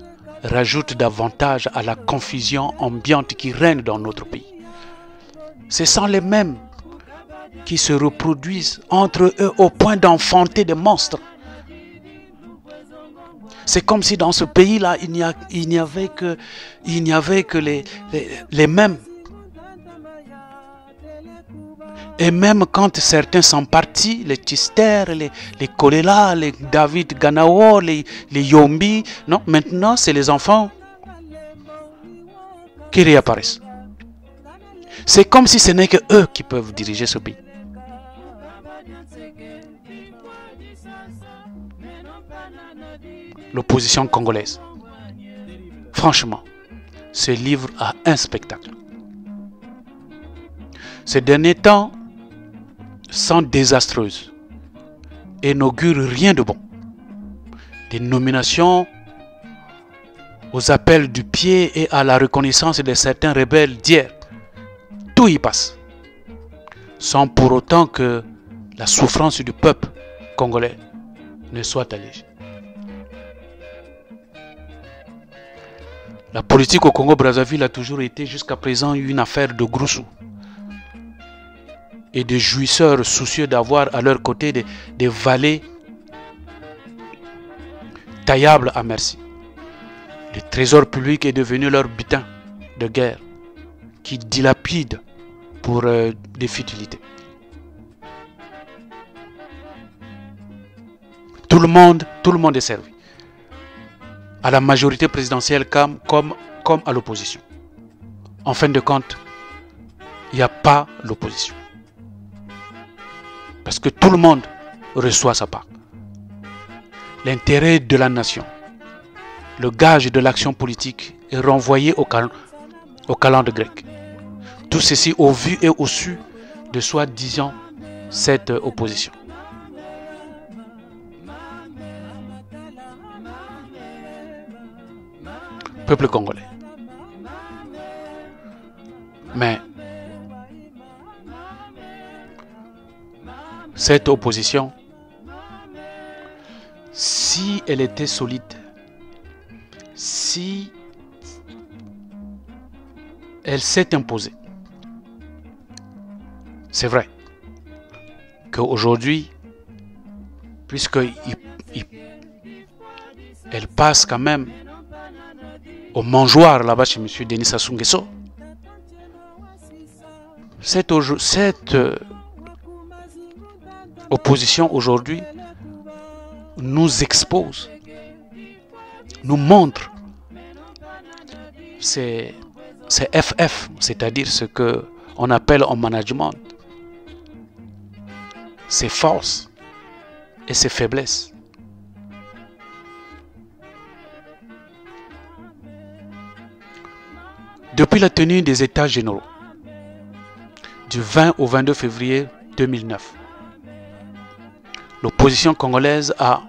[SPEAKER 1] rajoute davantage à la confusion ambiante qui règne dans notre pays. Ce sont les mêmes qui se reproduisent entre eux au point d'enfanter des monstres. C'est comme si dans ce pays-là, il n'y avait que les mêmes. Et même quand certains sont partis, les Tister, les Kolela, les David Ganao, les Yombi, non, maintenant c'est les enfants qui réapparaissent. C'est comme si ce n'est que eux qui peuvent diriger ce pays. L'opposition congolaise, franchement, se livre à un spectacle. Ces derniers temps sont désastreuses et n'augurent rien de bon. Des nominations aux appels du pied et à la reconnaissance de certains rebelles d'hier, tout y passe, sans pour autant que la souffrance du peuple congolais ne soit allégée. La politique au Congo-Brazzaville a toujours été jusqu'à présent une affaire de gros sous et de jouisseurs soucieux d'avoir à leur côté des valets taillables à merci. Le trésor public est devenu leur butin de guerre qui dilapident pour des futilités. Tout le monde est servi. À la majorité présidentielle comme à l'opposition. En fin de compte, il n'y a pas l'opposition. Parce que tout le monde reçoit sa part. L'intérêt de la nation, le gage de l'action politique est renvoyé au calendrier grec. Tout ceci au vu et au su de soi-disant cette opposition. Peuple congolais. Mais cette opposition, si elle était solide, si elle s'est imposée, c'est vrai qu'aujourd'hui, puisqu'elle passe quand même au mangeoire là-bas chez M. Denis Sassou Nguesso, cette opposition aujourd'hui nous expose, nous montre ses FF, c'est-à-dire ce que on appelle en management ses forces et ses faiblesses. Depuis la tenue des États généraux du 20 au 22 février 2009, l'opposition congolaise a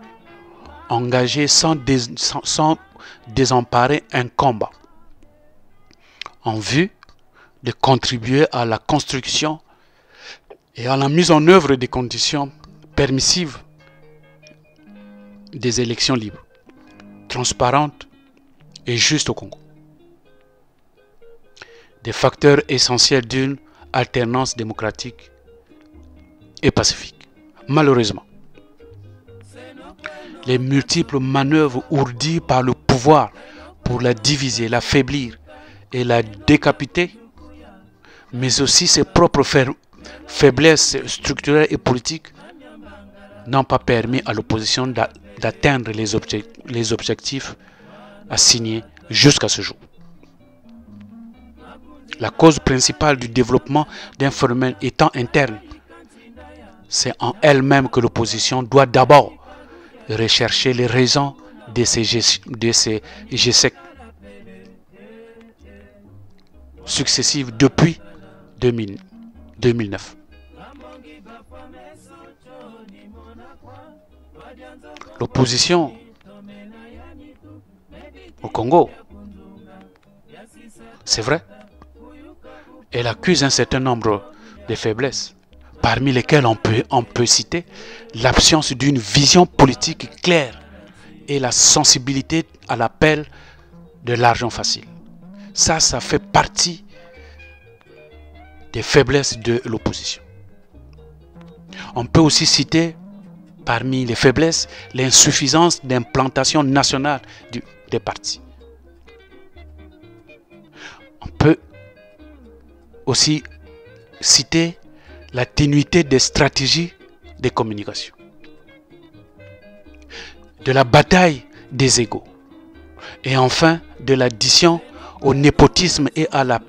[SPEAKER 1] engagé sans désemparer un combat en vue de contribuer à la construction et à la mise en œuvre des conditions permissives des élections libres, transparentes et justes au Congo. Des facteurs essentiels d'une alternance démocratique et pacifique. Malheureusement, les multiples manœuvres ourdies par le pouvoir pour la diviser, l'affaiblir et la décapiter, mais aussi ses propres faiblesses structurelles et politiques, n'ont pas permis à l'opposition d'atteindre les objectifs assignés jusqu'à ce jour. La cause principale du développement d'un phénomène étant interne, c'est en elle-même que l'opposition doit d'abord rechercher les raisons de ces échecs successifs depuis 2009. L'opposition au Congo, c'est vrai, elle accuse un certain nombre de faiblesses, parmi lesquelles on peut citer l'absence d'une vision politique claire et la sensibilité à l'appel de l'argent facile. Ça fait partie des faiblesses de l'opposition. On peut aussi citer parmi les faiblesses l'insuffisance d'implantation nationale des partis. On peut aussi citer la ténuité des stratégies de communication, de la bataille des égos et enfin de l'addition au népotisme et à la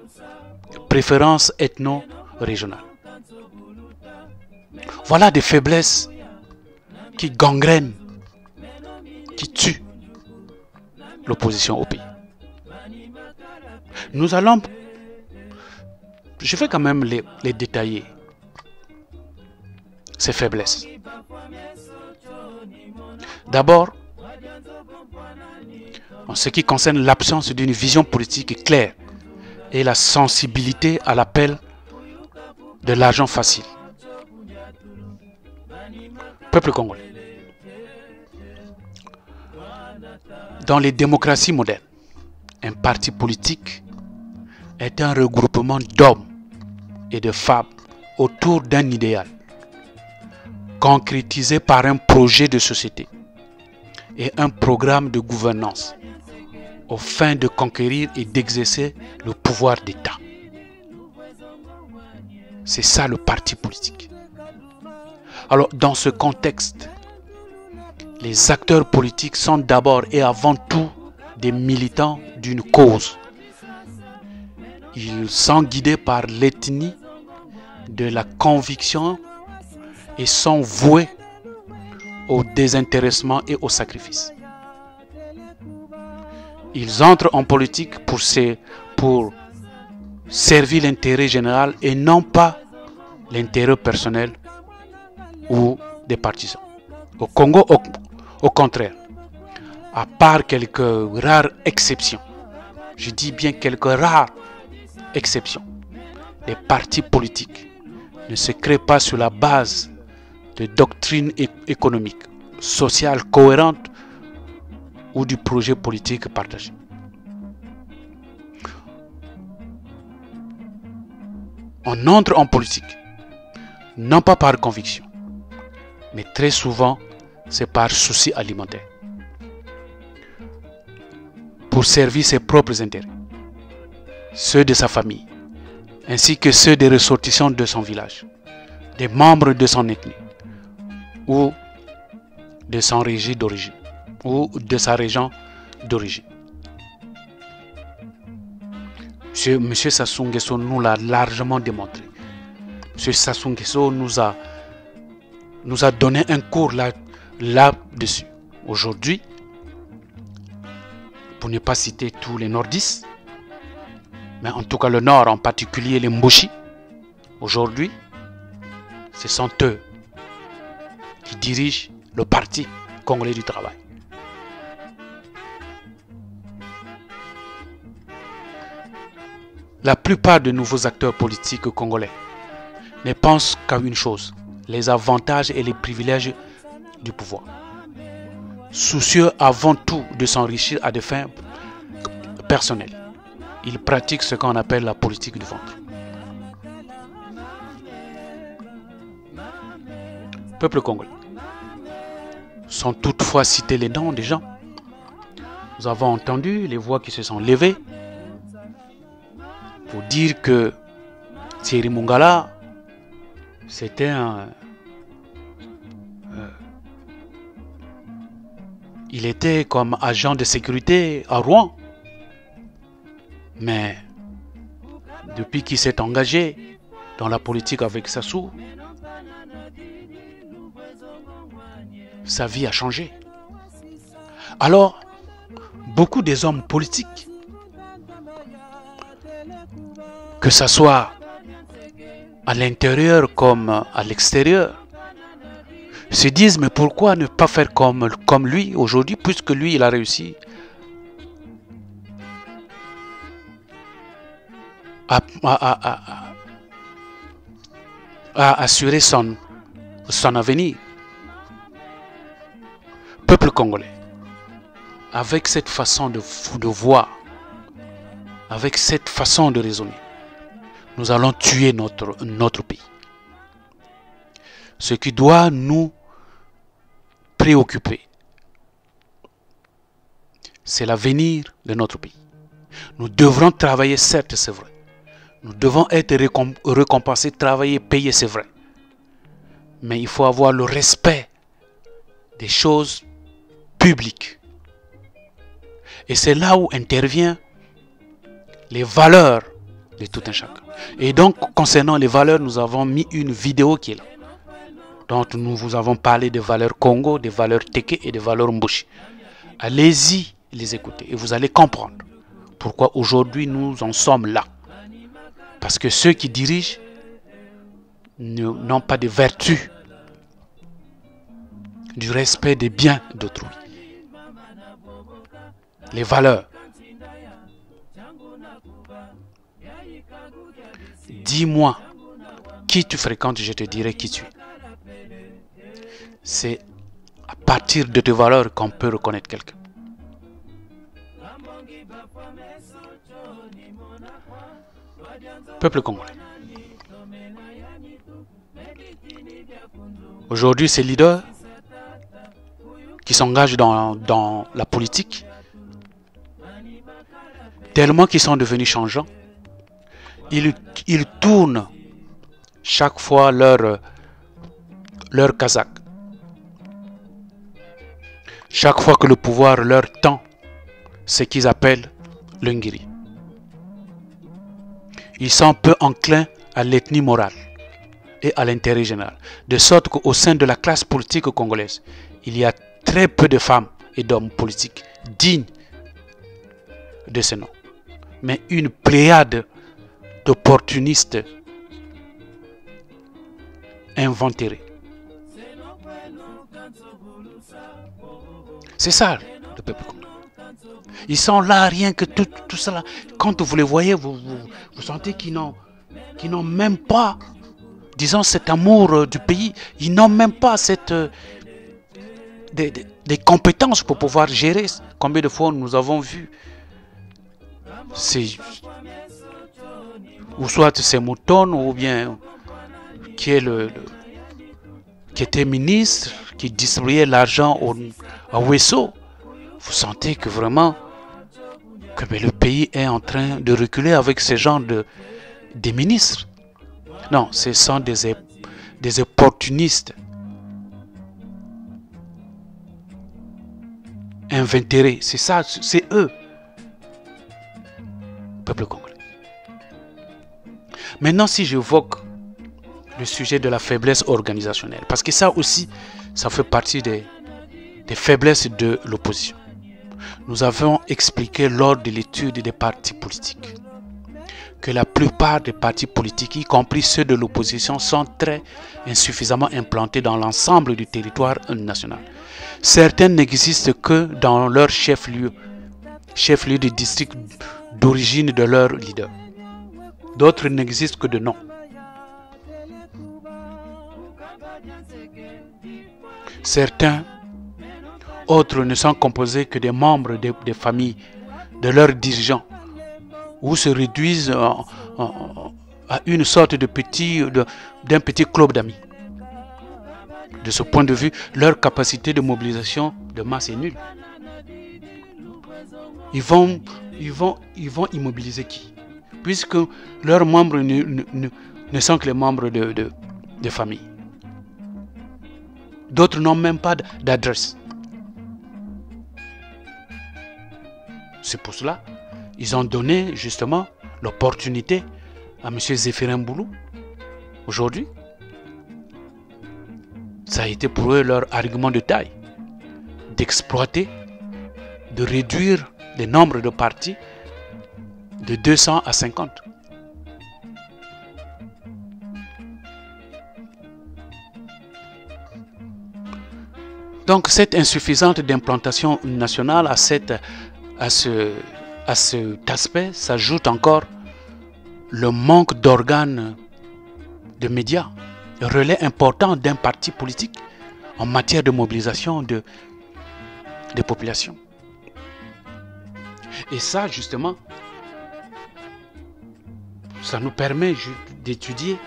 [SPEAKER 1] préférence ethno-régionale. Voilà des faiblesses qui gangrènent, qui tuent l'opposition au pays. Je vais quand même les détailler, ces faiblesses. D'abord, en ce qui concerne l'absence d'une vision politique claire et la sensibilité à l'appel de l'argent facile. Peuple congolais. Dans les démocraties modernes, un parti politique est un regroupement d'hommes et de femmes autour d'un idéal, concrétisé par un projet de société et un programme de gouvernance, aux fins de conquérir et d'exercer le pouvoir d'État. C'est ça le parti politique. Alors, dans ce contexte, les acteurs politiques sont d'abord et avant tout des militants d'une cause. Ils sont guidés par l'ethnie de la conviction et sont voués au désintéressement et au sacrifice. Ils entrent en politique pour servir l'intérêt général et non pas l'intérêt personnel ou des partisans. Au Congo, au contraire, à part quelques rares exceptions, je dis bien quelques rares exceptions, les partis politiques ne se créent pas sur la base de doctrines économiques, sociales cohérentes ou du projet politique partagé. On entre en politique, non pas par conviction, mais très souvent c'est par souci alimentaire, pour servir ses propres intérêts, ceux de sa famille, ainsi que ceux des ressortissants de son village, des membres de son ethnie, ou de son région d'origine, ou de sa région d'origine. Monsieur Sassou Nguesso nous l'a largement démontré. Monsieur Sassou Nguesso nous a donné un cours là-dessus. Aujourd'hui, pour ne pas citer tous les nordistes, mais en tout cas le nord, en particulier les Mboshi, aujourd'hui, ce sont eux qui dirigent le Parti congolais du travail. La plupart de nouveaux acteurs politiques congolais ne pensent qu'à une chose, les avantages et les privilèges du pouvoir. Soucieux avant tout de s'enrichir à des fins personnelles, ils pratiquent ce qu'on appelle la politique du ventre. Peuple congolais, sans toutefois citer les noms des gens, nous avons entendu les voix qui se sont levées pour dire que Thierry Mongala, c'était il était comme agent de sécurité à Rouen. Mais depuis qu'il s'est engagé dans la politique avec Sassou, sa vie a changé. Alors, beaucoup des hommes politiques, que ce soit à l'intérieur comme à l'extérieur, se disent mais pourquoi ne pas faire comme lui aujourd'hui, puisque lui il a réussi à assurer son avenir. Peuple congolais, avec cette façon de voir, avec cette façon de raisonner, nous allons tuer notre pays. Ce qui doit nous préoccuper, c'est l'avenir de notre pays. Nous devrons travailler, certes, c'est vrai. Nous devons être récompensés, travailler, payer, c'est vrai. Mais il faut avoir le respect des choses publiques. Et c'est là où interviennent les valeurs de tout un chacun. Et donc, concernant les valeurs, nous avons mis une vidéo qui est là. Donc, nous vous avons parlé des valeurs Congo, des valeurs Teke et des valeurs Mboshi. Allez-y les écouter et vous allez comprendre pourquoi aujourd'hui nous en sommes là. Parce que ceux qui dirigent n'ont pas de vertu du respect des biens d'autrui. Les valeurs. Dis-moi qui tu fréquentes, je te dirai qui tu es. C'est à partir de tes valeurs qu'on peut reconnaître quelqu'un. Peuple congolais. Aujourd'hui, ces leaders qui s'engagent dans la politique, tellement qu'ils sont devenus changeants, ils tournent chaque fois leur casaque. Chaque fois que le pouvoir leur tend ce qu'ils appellent le ngiri. Ils sont peu enclins à l'ethnie morale et à l'intérêt général. De sorte qu'au sein de la classe politique congolaise, il y a très peu de femmes et d'hommes politiques dignes de ce nom. Mais une pléiade d'opportunistes inventés. C'est ça le peuple congolais. Ils sont là, rien que tout cela. Quand vous les voyez, vous sentez qu'ils n'ont même pas, disons, cet amour du pays. Ils n'ont même pas des compétences pour pouvoir gérer. Combien de fois nous avons vu, ou soit c'est Mouton, ou bien qui était ministre, qui distribuait l'argent à Ouesso. Vous sentez que vraiment que le pays est en train de reculer avec ce genre de ministres. Non, ce sont des opportunistes invétérés. C'est ça, c'est eux. Peuple congolais. Maintenant, si j'évoque le sujet de la faiblesse organisationnelle, parce que ça aussi, ça fait partie des faiblesses de l'opposition. Nous avons expliqué lors de l'étude des partis politiques que la plupart des partis politiques, y compris ceux de l'opposition, sont très insuffisamment implantés dans l'ensemble du territoire national. Certains n'existent que dans leur chef-lieu du district d'origine de leur leader. D'autres n'existent que de nom. Certains autres ne sont composés que des membres des familles de leurs dirigeants, ou se réduisent à une sorte d'un petit club d'amis. De ce point de vue, leur capacité de mobilisation de masse est nulle. Ils vont immobiliser qui? Puisque leurs membres ne sont que les membres de famille. D'autres n'ont même pas d'adresse. C'est pour cela ils ont donné justement l'opportunité à M. Zéphirin Boulou aujourd'hui. Ça a été pour eux leur argument de taille d'exploiter, de réduire le nombre de partis de 200 à 50. Donc cette insuffisante d'implantation nationale à cet aspect s'ajoute encore le manque d'organes de médias, le relais important d'un parti politique en matière de mobilisation des populations. Et ça, justement, ça nous permet d'étudier,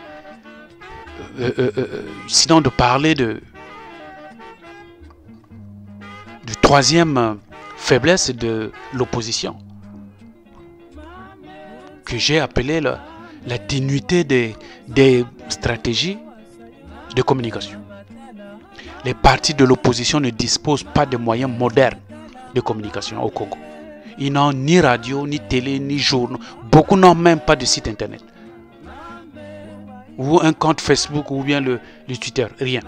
[SPEAKER 1] sinon de parler de troisième faiblesse de l'opposition, que j'ai appelé la ténuité des stratégies de communication. Les partis de l'opposition ne disposent pas de moyens modernes de communication au Congo. Ils n'ont ni radio, ni télé, ni journaux. Beaucoup n'ont même pas de site internet. Ou un compte Facebook ou bien le Twitter. Rien.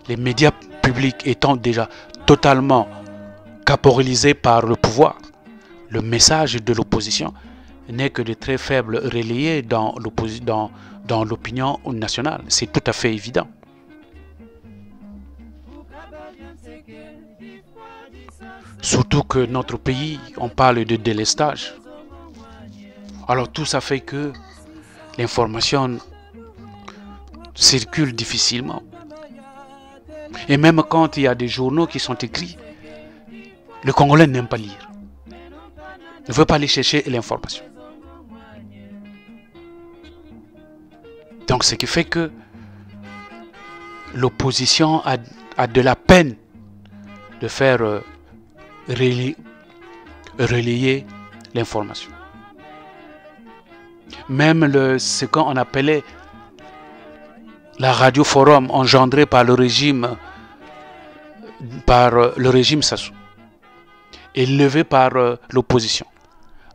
[SPEAKER 1] Les médias publics étant déjà totalement caporalisés par le pouvoir, le message de l'opposition n'est que de très faibles relayés dans l'opinion nationale. C'est tout à fait évident. Surtout que notre pays, on parle de délestage. Alors tout ça fait que l'information circule difficilement. Et même quand il y a des journaux qui sont écrits, le Congolais n'aime pas lire. Ne veut pas aller chercher l'information. Donc ce qui fait que l'opposition a de la peine de faire relayer l'information. Même ce qu'on appelait la radio-forum engendrée par le régime Sassou, élevé par l'opposition,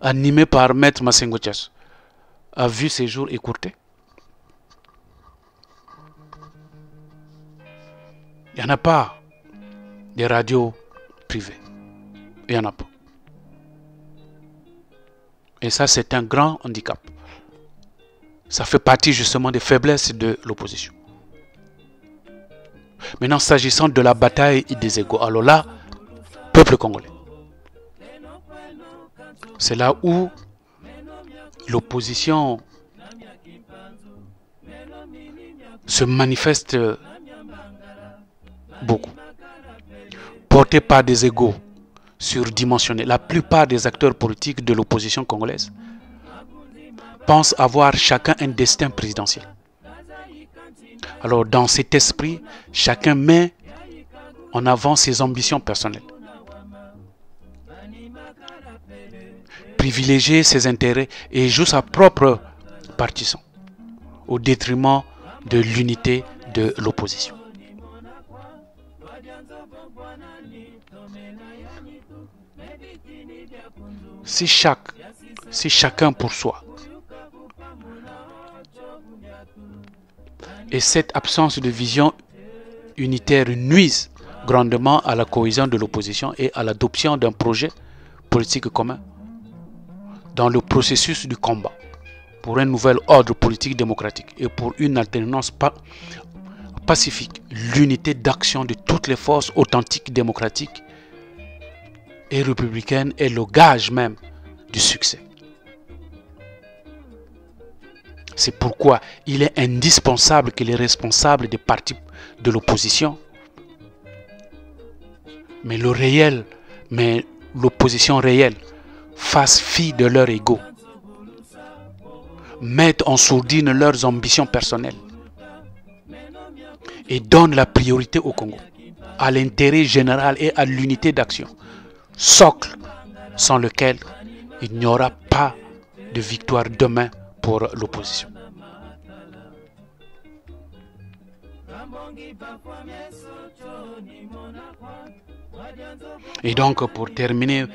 [SPEAKER 1] animé par Maître Massengo Tiasso, a vu ses jours écourtés. Il n'y en a pas des radios privées. Il n'y en a pas. Et ça, c'est un grand handicap. Ça fait partie justement des faiblesses de l'opposition. Maintenant, s'agissant de la bataille des égos, alors là, peuple congolais, c'est là où l'opposition se manifeste beaucoup. Portée par des égos surdimensionnés, la plupart des acteurs politiques de l'opposition congolaise pensent avoir chacun un destin présidentiel. Alors dans cet esprit, chacun met en avant ses ambitions personnelles. Privilégier ses intérêts et joue sa propre partisan au détriment de l'unité de l'opposition. Si chacun pour soi, Et cette absence de vision unitaire nuise grandement à la cohésion de l'opposition et à l'adoption d'un projet politique commun dans le processus du combat pour un nouvel ordre politique démocratique et pour une alternance pacifique. L'unité d'action de toutes les forces authentiques démocratiques et républicaines est le gage même du succès. C'est pourquoi il est indispensable que les responsables des partis de l'opposition, mais l'opposition réelle, fassent fi de leur ego, mettent en sourdine leurs ambitions personnelles et donnent la priorité au Congo, à l'intérêt général et à l'unité d'action, socle sans lequel il n'y aura pas de victoire demain pour l'opposition. Et donc, pour terminer,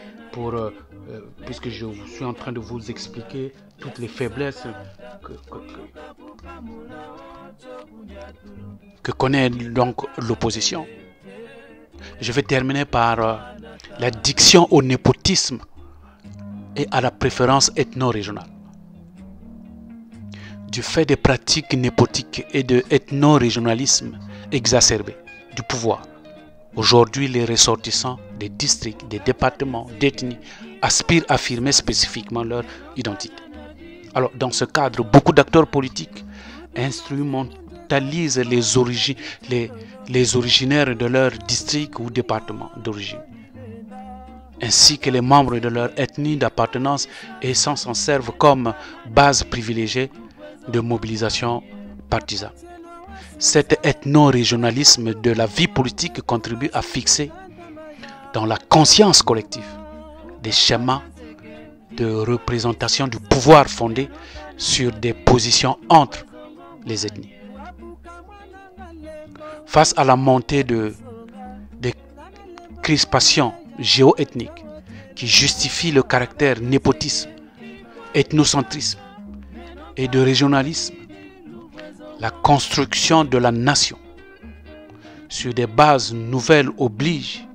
[SPEAKER 1] puisque je suis en train de vous expliquer toutes les faiblesses que connaît donc l'opposition, je vais terminer par l'addiction au népotisme et à la préférence ethno-régionale. Du fait des pratiques népotiques et de ethno-régionalisme exacerbé du pouvoir, aujourd'hui les ressortissants des districts, des départements, d'ethnies aspirent à affirmer spécifiquement leur identité. Alors dans ce cadre, beaucoup d'acteurs politiques instrumentalisent les originaires de leur district ou département d'origine, ainsi que les membres de leur ethnie d'appartenance et s'en servent comme base privilégiée de mobilisation partisane. Cet ethno-régionalisme de la vie politique contribue à fixer dans la conscience collective des schémas de représentation du pouvoir fondés sur des positions entre les ethnies. Face à la montée des crispations géoethniques qui justifient le caractère népotisme, ethnocentrisme et de régionalisme, la construction de la nation sur des bases nouvelles oblige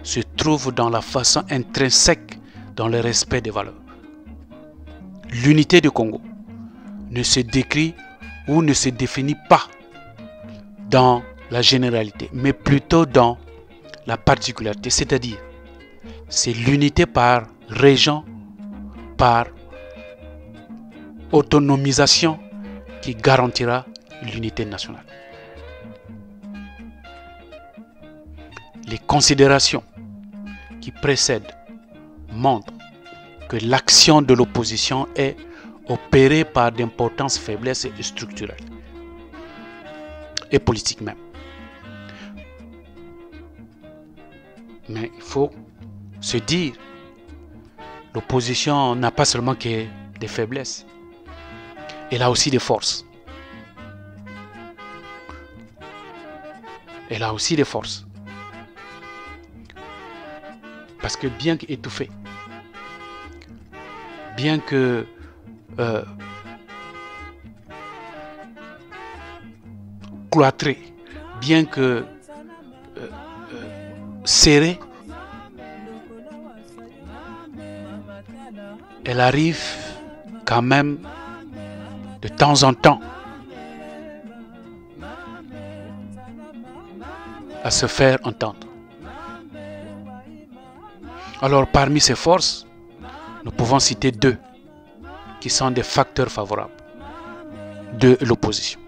[SPEAKER 1] se trouve dans la façon intrinsèque dans le respect des valeurs. L'unité du Congo ne se décrit ou ne se définit pas dans la généralité, mais plutôt dans la particularité, c'est-à-dire c'est l'unité par région, par autonomisation qui garantira l'unité nationale. Les considérations qui précèdent montrent que l'action de l'opposition est opérée par d'importantes faiblesses structurelles et politiques même. Mais il faut se dire, l'opposition n'a pas seulement que des faiblesses, elle a aussi des forces. Elle a aussi des forces. Parce que bien qu'étouffée, bien que cloîtrée, bien que serrée, elle arrive quand même de temps en temps à se faire entendre. Alors parmi ces forces, nous pouvons citer deux qui sont des facteurs favorables de l'opposition.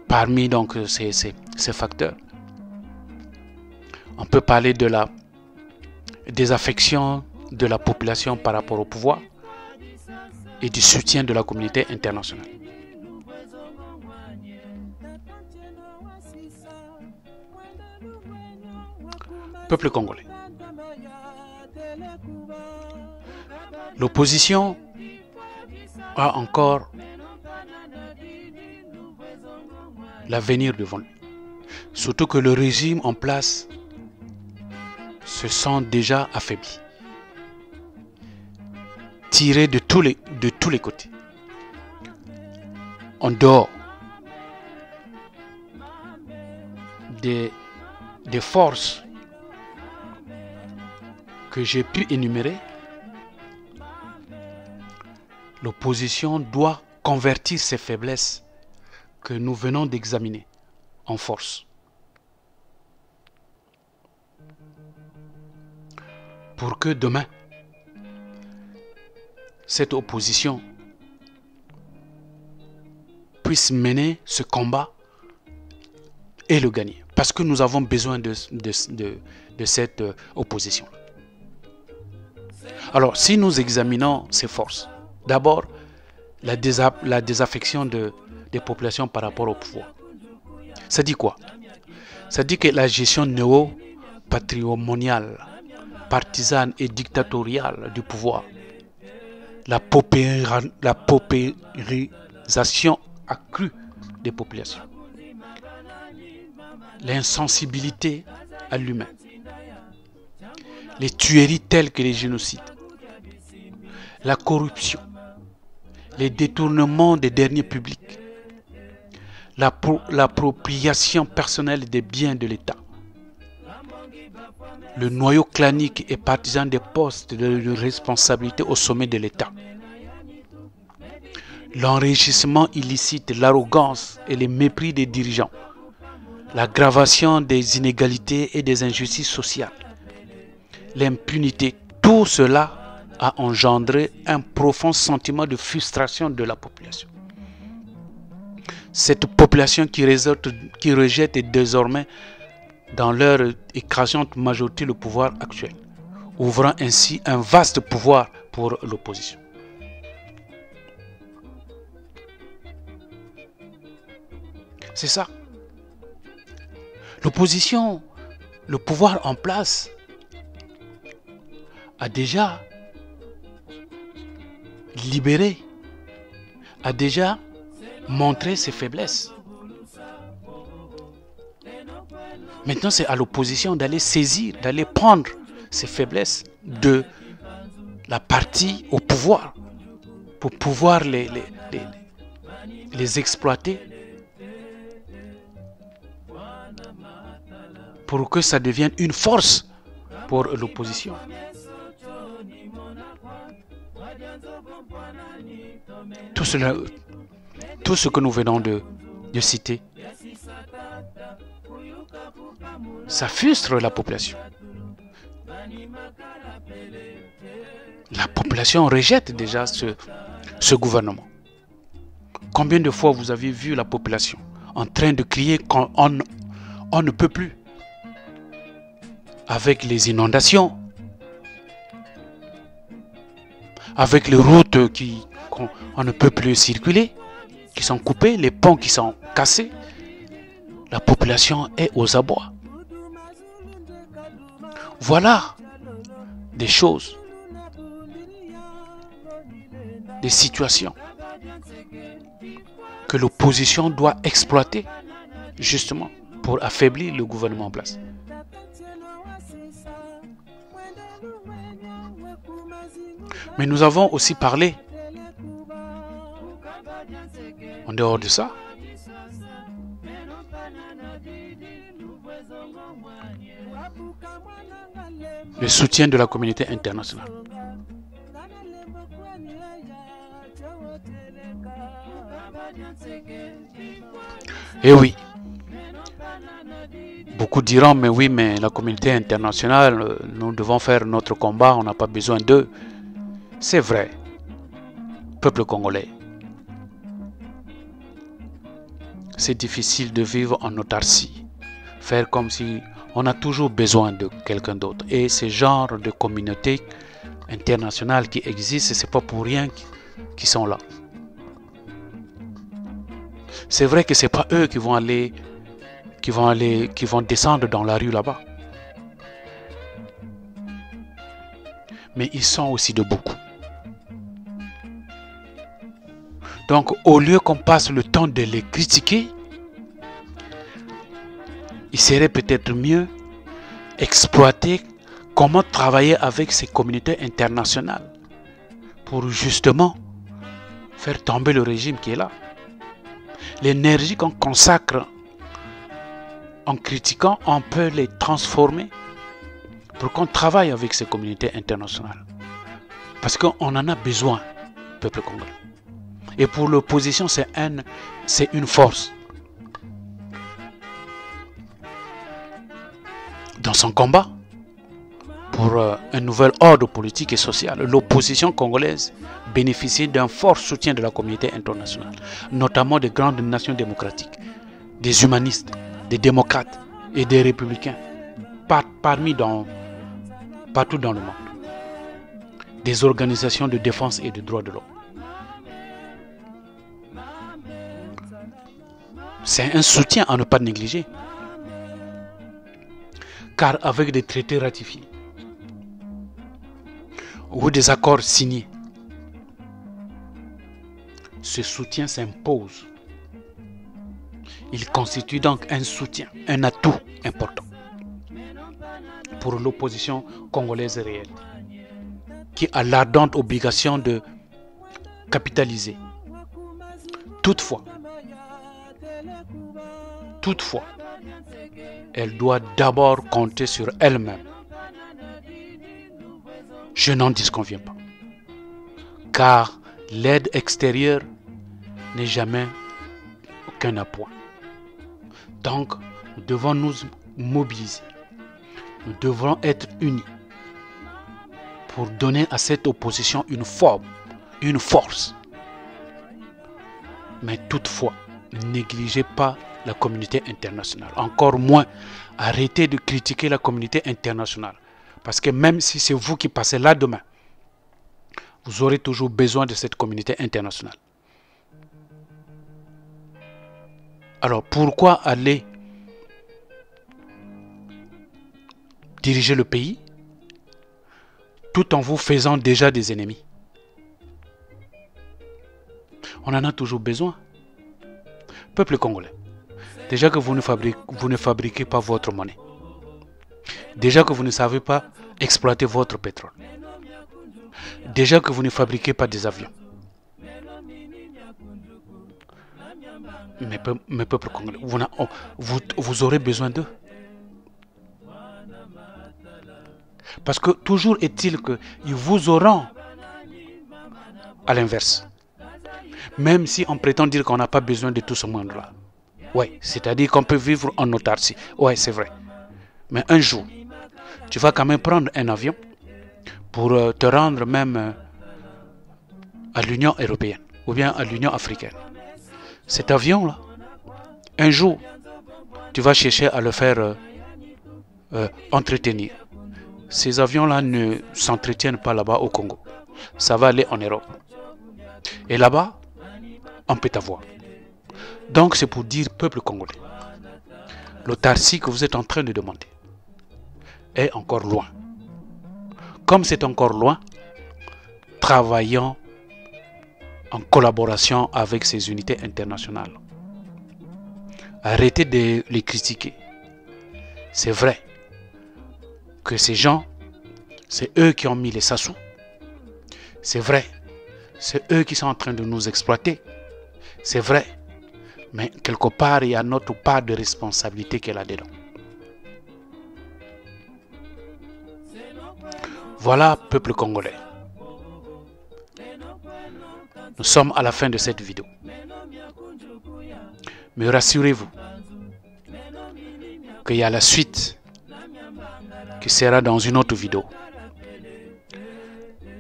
[SPEAKER 1] Parmi donc ces facteurs, on peut parler de la désaffection de la population par rapport au pouvoir et du soutien de la communauté internationale. Peuple congolais. L'opposition a encore l'avenir devant lui. Surtout que le régime en place se sent déjà affaibli, tiré de tous les côtés. en dehors des forces que j'ai pu énumérer, l'opposition doit convertir ces faiblesses que nous venons d'examiner en force. Pour que demain, cette opposition puisse mener ce combat et le gagner. Parce que nous avons besoin de cette opposition. Alors, si nous examinons ces forces, d'abord, la désaffection des populations par rapport au pouvoir. Ça dit quoi? Ça dit que la gestion néo-patrimoniale, partisane et dictatoriale du pouvoir, la paupérisation accrue des populations, l'insensibilité à l'humain, les tueries telles que les génocides, la corruption, les détournements des deniers publics, l'appropriation personnelle des biens de l'État, le noyau clanique et partisan des postes de responsabilité au sommet de l'État, l'enrichissement illicite, l'arrogance et le mépris des dirigeants, l'aggravation des inégalités et des injustices sociales, l'impunité, tout cela a engendré un profond sentiment de frustration de la population. Cette population qui rejette désormais dans leur écrasante majorité le pouvoir actuel, ouvrant ainsi un vaste pouvoir pour l'opposition. C'est ça. L'opposition, le pouvoir en place, a déjà libéré, a déjà montré ses faiblesses. Maintenant, c'est à l'opposition d'aller saisir, d'aller prendre ces faiblesses de la partie au pouvoir pour pouvoir les exploiter, pour que ça devienne une force pour l'opposition. Tout ce que nous venons de citer, ça frustre la population. La population rejette déjà ce gouvernement. Combien de fois vous avez vu la population en train de crier qu'on ne peut plus, avec les inondations, avec les routes on ne peut plus circuler, qui sont coupées, les ponts qui sont cassés. La population est aux abois. Voilà des choses, des situations que l'opposition doit exploiter justement pour affaiblir le gouvernement en place. Mais nous avons aussi parlé, en dehors de ça, le soutien de la communauté internationale. Et oui, beaucoup diront, mais oui, mais la communauté internationale, nous devons faire notre combat, on n'a pas besoin d'eux. C'est vrai, peuple congolais. C'est difficile de vivre en autarcie, faire comme si on a toujours besoin de quelqu'un d'autre. Et ce genre de communauté internationale qui existe, c'est pas pour rien qu'ils sont là. C'est vrai que c'est pas eux qui vont descendre dans la rue là-bas. Mais ils sont aussi de beaucoup. Donc, au lieu qu'on passe le temps de les critiquer, il serait peut-être mieux exploiter comment travailler avec ces communautés internationales pour justement faire tomber le régime qui est là. l'énergie qu'on consacre en critiquant, on peut les transformer pour qu'on travaille avec ces communautés internationales. Parce qu'on en a besoin, peuple congolais. Et pour l'opposition, c'est une force. Dans son combat pour un nouvel ordre politique et social, l'opposition congolaise bénéficie d'un fort soutien de la communauté internationale, notamment des grandes nations démocratiques, des humanistes, des démocrates et des républicains, partout dans le monde, des organisations de défense et de droits de l'homme. C'est un soutien à ne pas négliger. Car avec des traités ratifiés ou des accords signés, ce soutien s'impose. Il constitue donc un soutien, un atout important pour l'opposition congolaise réelle, qui a l'ardente obligation de capitaliser. Toutefois, elle doit d'abord compter sur elle-même. Je n'en disconviens pas. Car l'aide extérieure n'est jamais qu'un appoint. Donc, nous devons nous mobiliser. Nous devrons être unis pour donner à cette opposition une forme, une force. Mais toutefois, ne négligez pas la communauté internationale. Encore moins, arrêtez de critiquer la communauté internationale. Parce que même si c'est vous qui passez là demain, vous aurez toujours besoin de cette communauté internationale. Alors pourquoi aller diriger le pays tout en vous faisant déjà des ennemis? On en a toujours besoin. Peuple congolais, déjà que vous ne fabriquez pas votre monnaie, déjà que vous ne savez pas exploiter votre pétrole, déjà que vous ne fabriquez pas des avions, mais peuple congolais, vous aurez besoin d'eux. Parce que toujours est-il qu'ils vous auront à l'inverse. Même si on prétend dire qu'on n'a pas besoin de tout ce monde-là. Oui, c'est-à-dire qu'on peut vivre en autarcie. Oui, c'est vrai. Mais un jour, tu vas quand même prendre un avion pour te rendre même à l'Union européenne ou bien à l'Union africaine. Cet avion-là, un jour, tu vas chercher à le faire entretenir. Ces avions-là ne s'entretiennent pas là-bas au Congo. Ça va aller en Europe. Et là-bas, on peut t'avoir. Donc c'est pour dire, peuple congolais, l'autarcie que vous êtes en train de demander est encore loin. Comme c'est encore loin, travaillons en collaboration avec ces unités internationales. Arrêtez de les critiquer. C'est vrai que ces gens, c'est eux qui ont mis les Sassou. C'est vrai, c'est eux qui sont en train de nous exploiter. C'est vrai, mais quelque part, il y a notre part de responsabilité qui est là-dedans. Voilà, peuple congolais. Nous sommes à la fin de cette vidéo. Mais rassurez-vous qu'il y a la suite qui sera dans une autre vidéo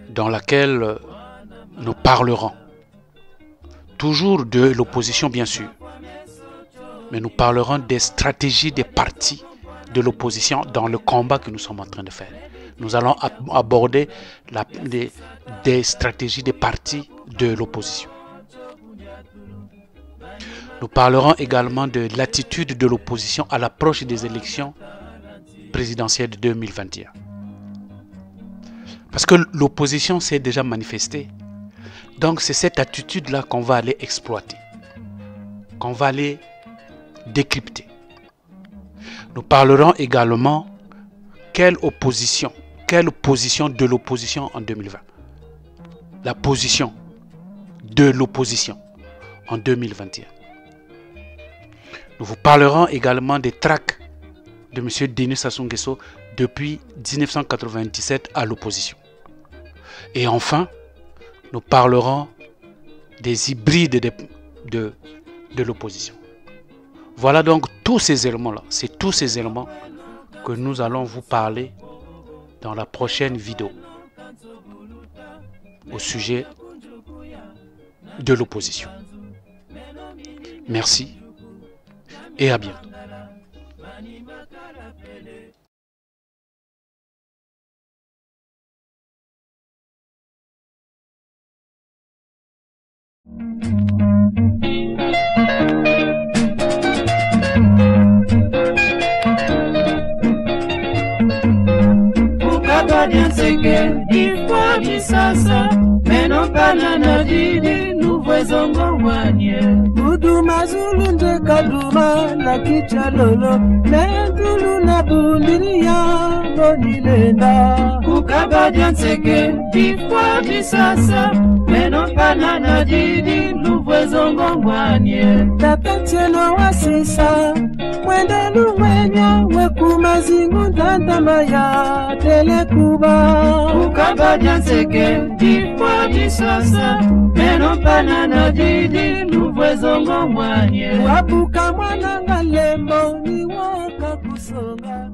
[SPEAKER 1] dans laquelle nous parlerons toujours de l'opposition bien sûr, mais nous parlerons des stratégies des partis de l'opposition dans le combat que nous sommes en train de faire. Nous allons aborder des stratégies des partis de l'opposition. Nous parlerons également de l'attitude de l'opposition à l'approche des élections présidentielles de 2021. Parce que l'opposition s'est déjà manifestée. Donc c'est cette attitude-là qu'on va aller exploiter, qu'on va aller décrypter. Nous parlerons également quelle position de l'opposition en 2020. La position de l'opposition en 2021. Nous vous parlerons également des tracts de M. Denis Sassou Nguesso depuis 1997 à l'opposition. Et enfin, nous parlerons des hybrides de l'opposition. Voilà donc tous ces éléments-là. C'est tous ces éléments que nous allons vous parler dans la prochaine vidéo au sujet de l'opposition. Merci et à bientôt.
[SPEAKER 2] Ifwa bisasa meno banana didi nuvezongo wanye Uduma zulu nje kaduma na kichalolo Nentulu na bundiria bonilenda Kukaba dianseke ifwa bisasa meno banana didi nuvezongo wanye Tatachelo wasisa Mwenda lumenya wekuma zingu ntantama ya telekuba Ukaba dianseke difwa disasa Meno panana didi nuvwezongo mwanye Wabuka mwana ngalembo ni waka kusonga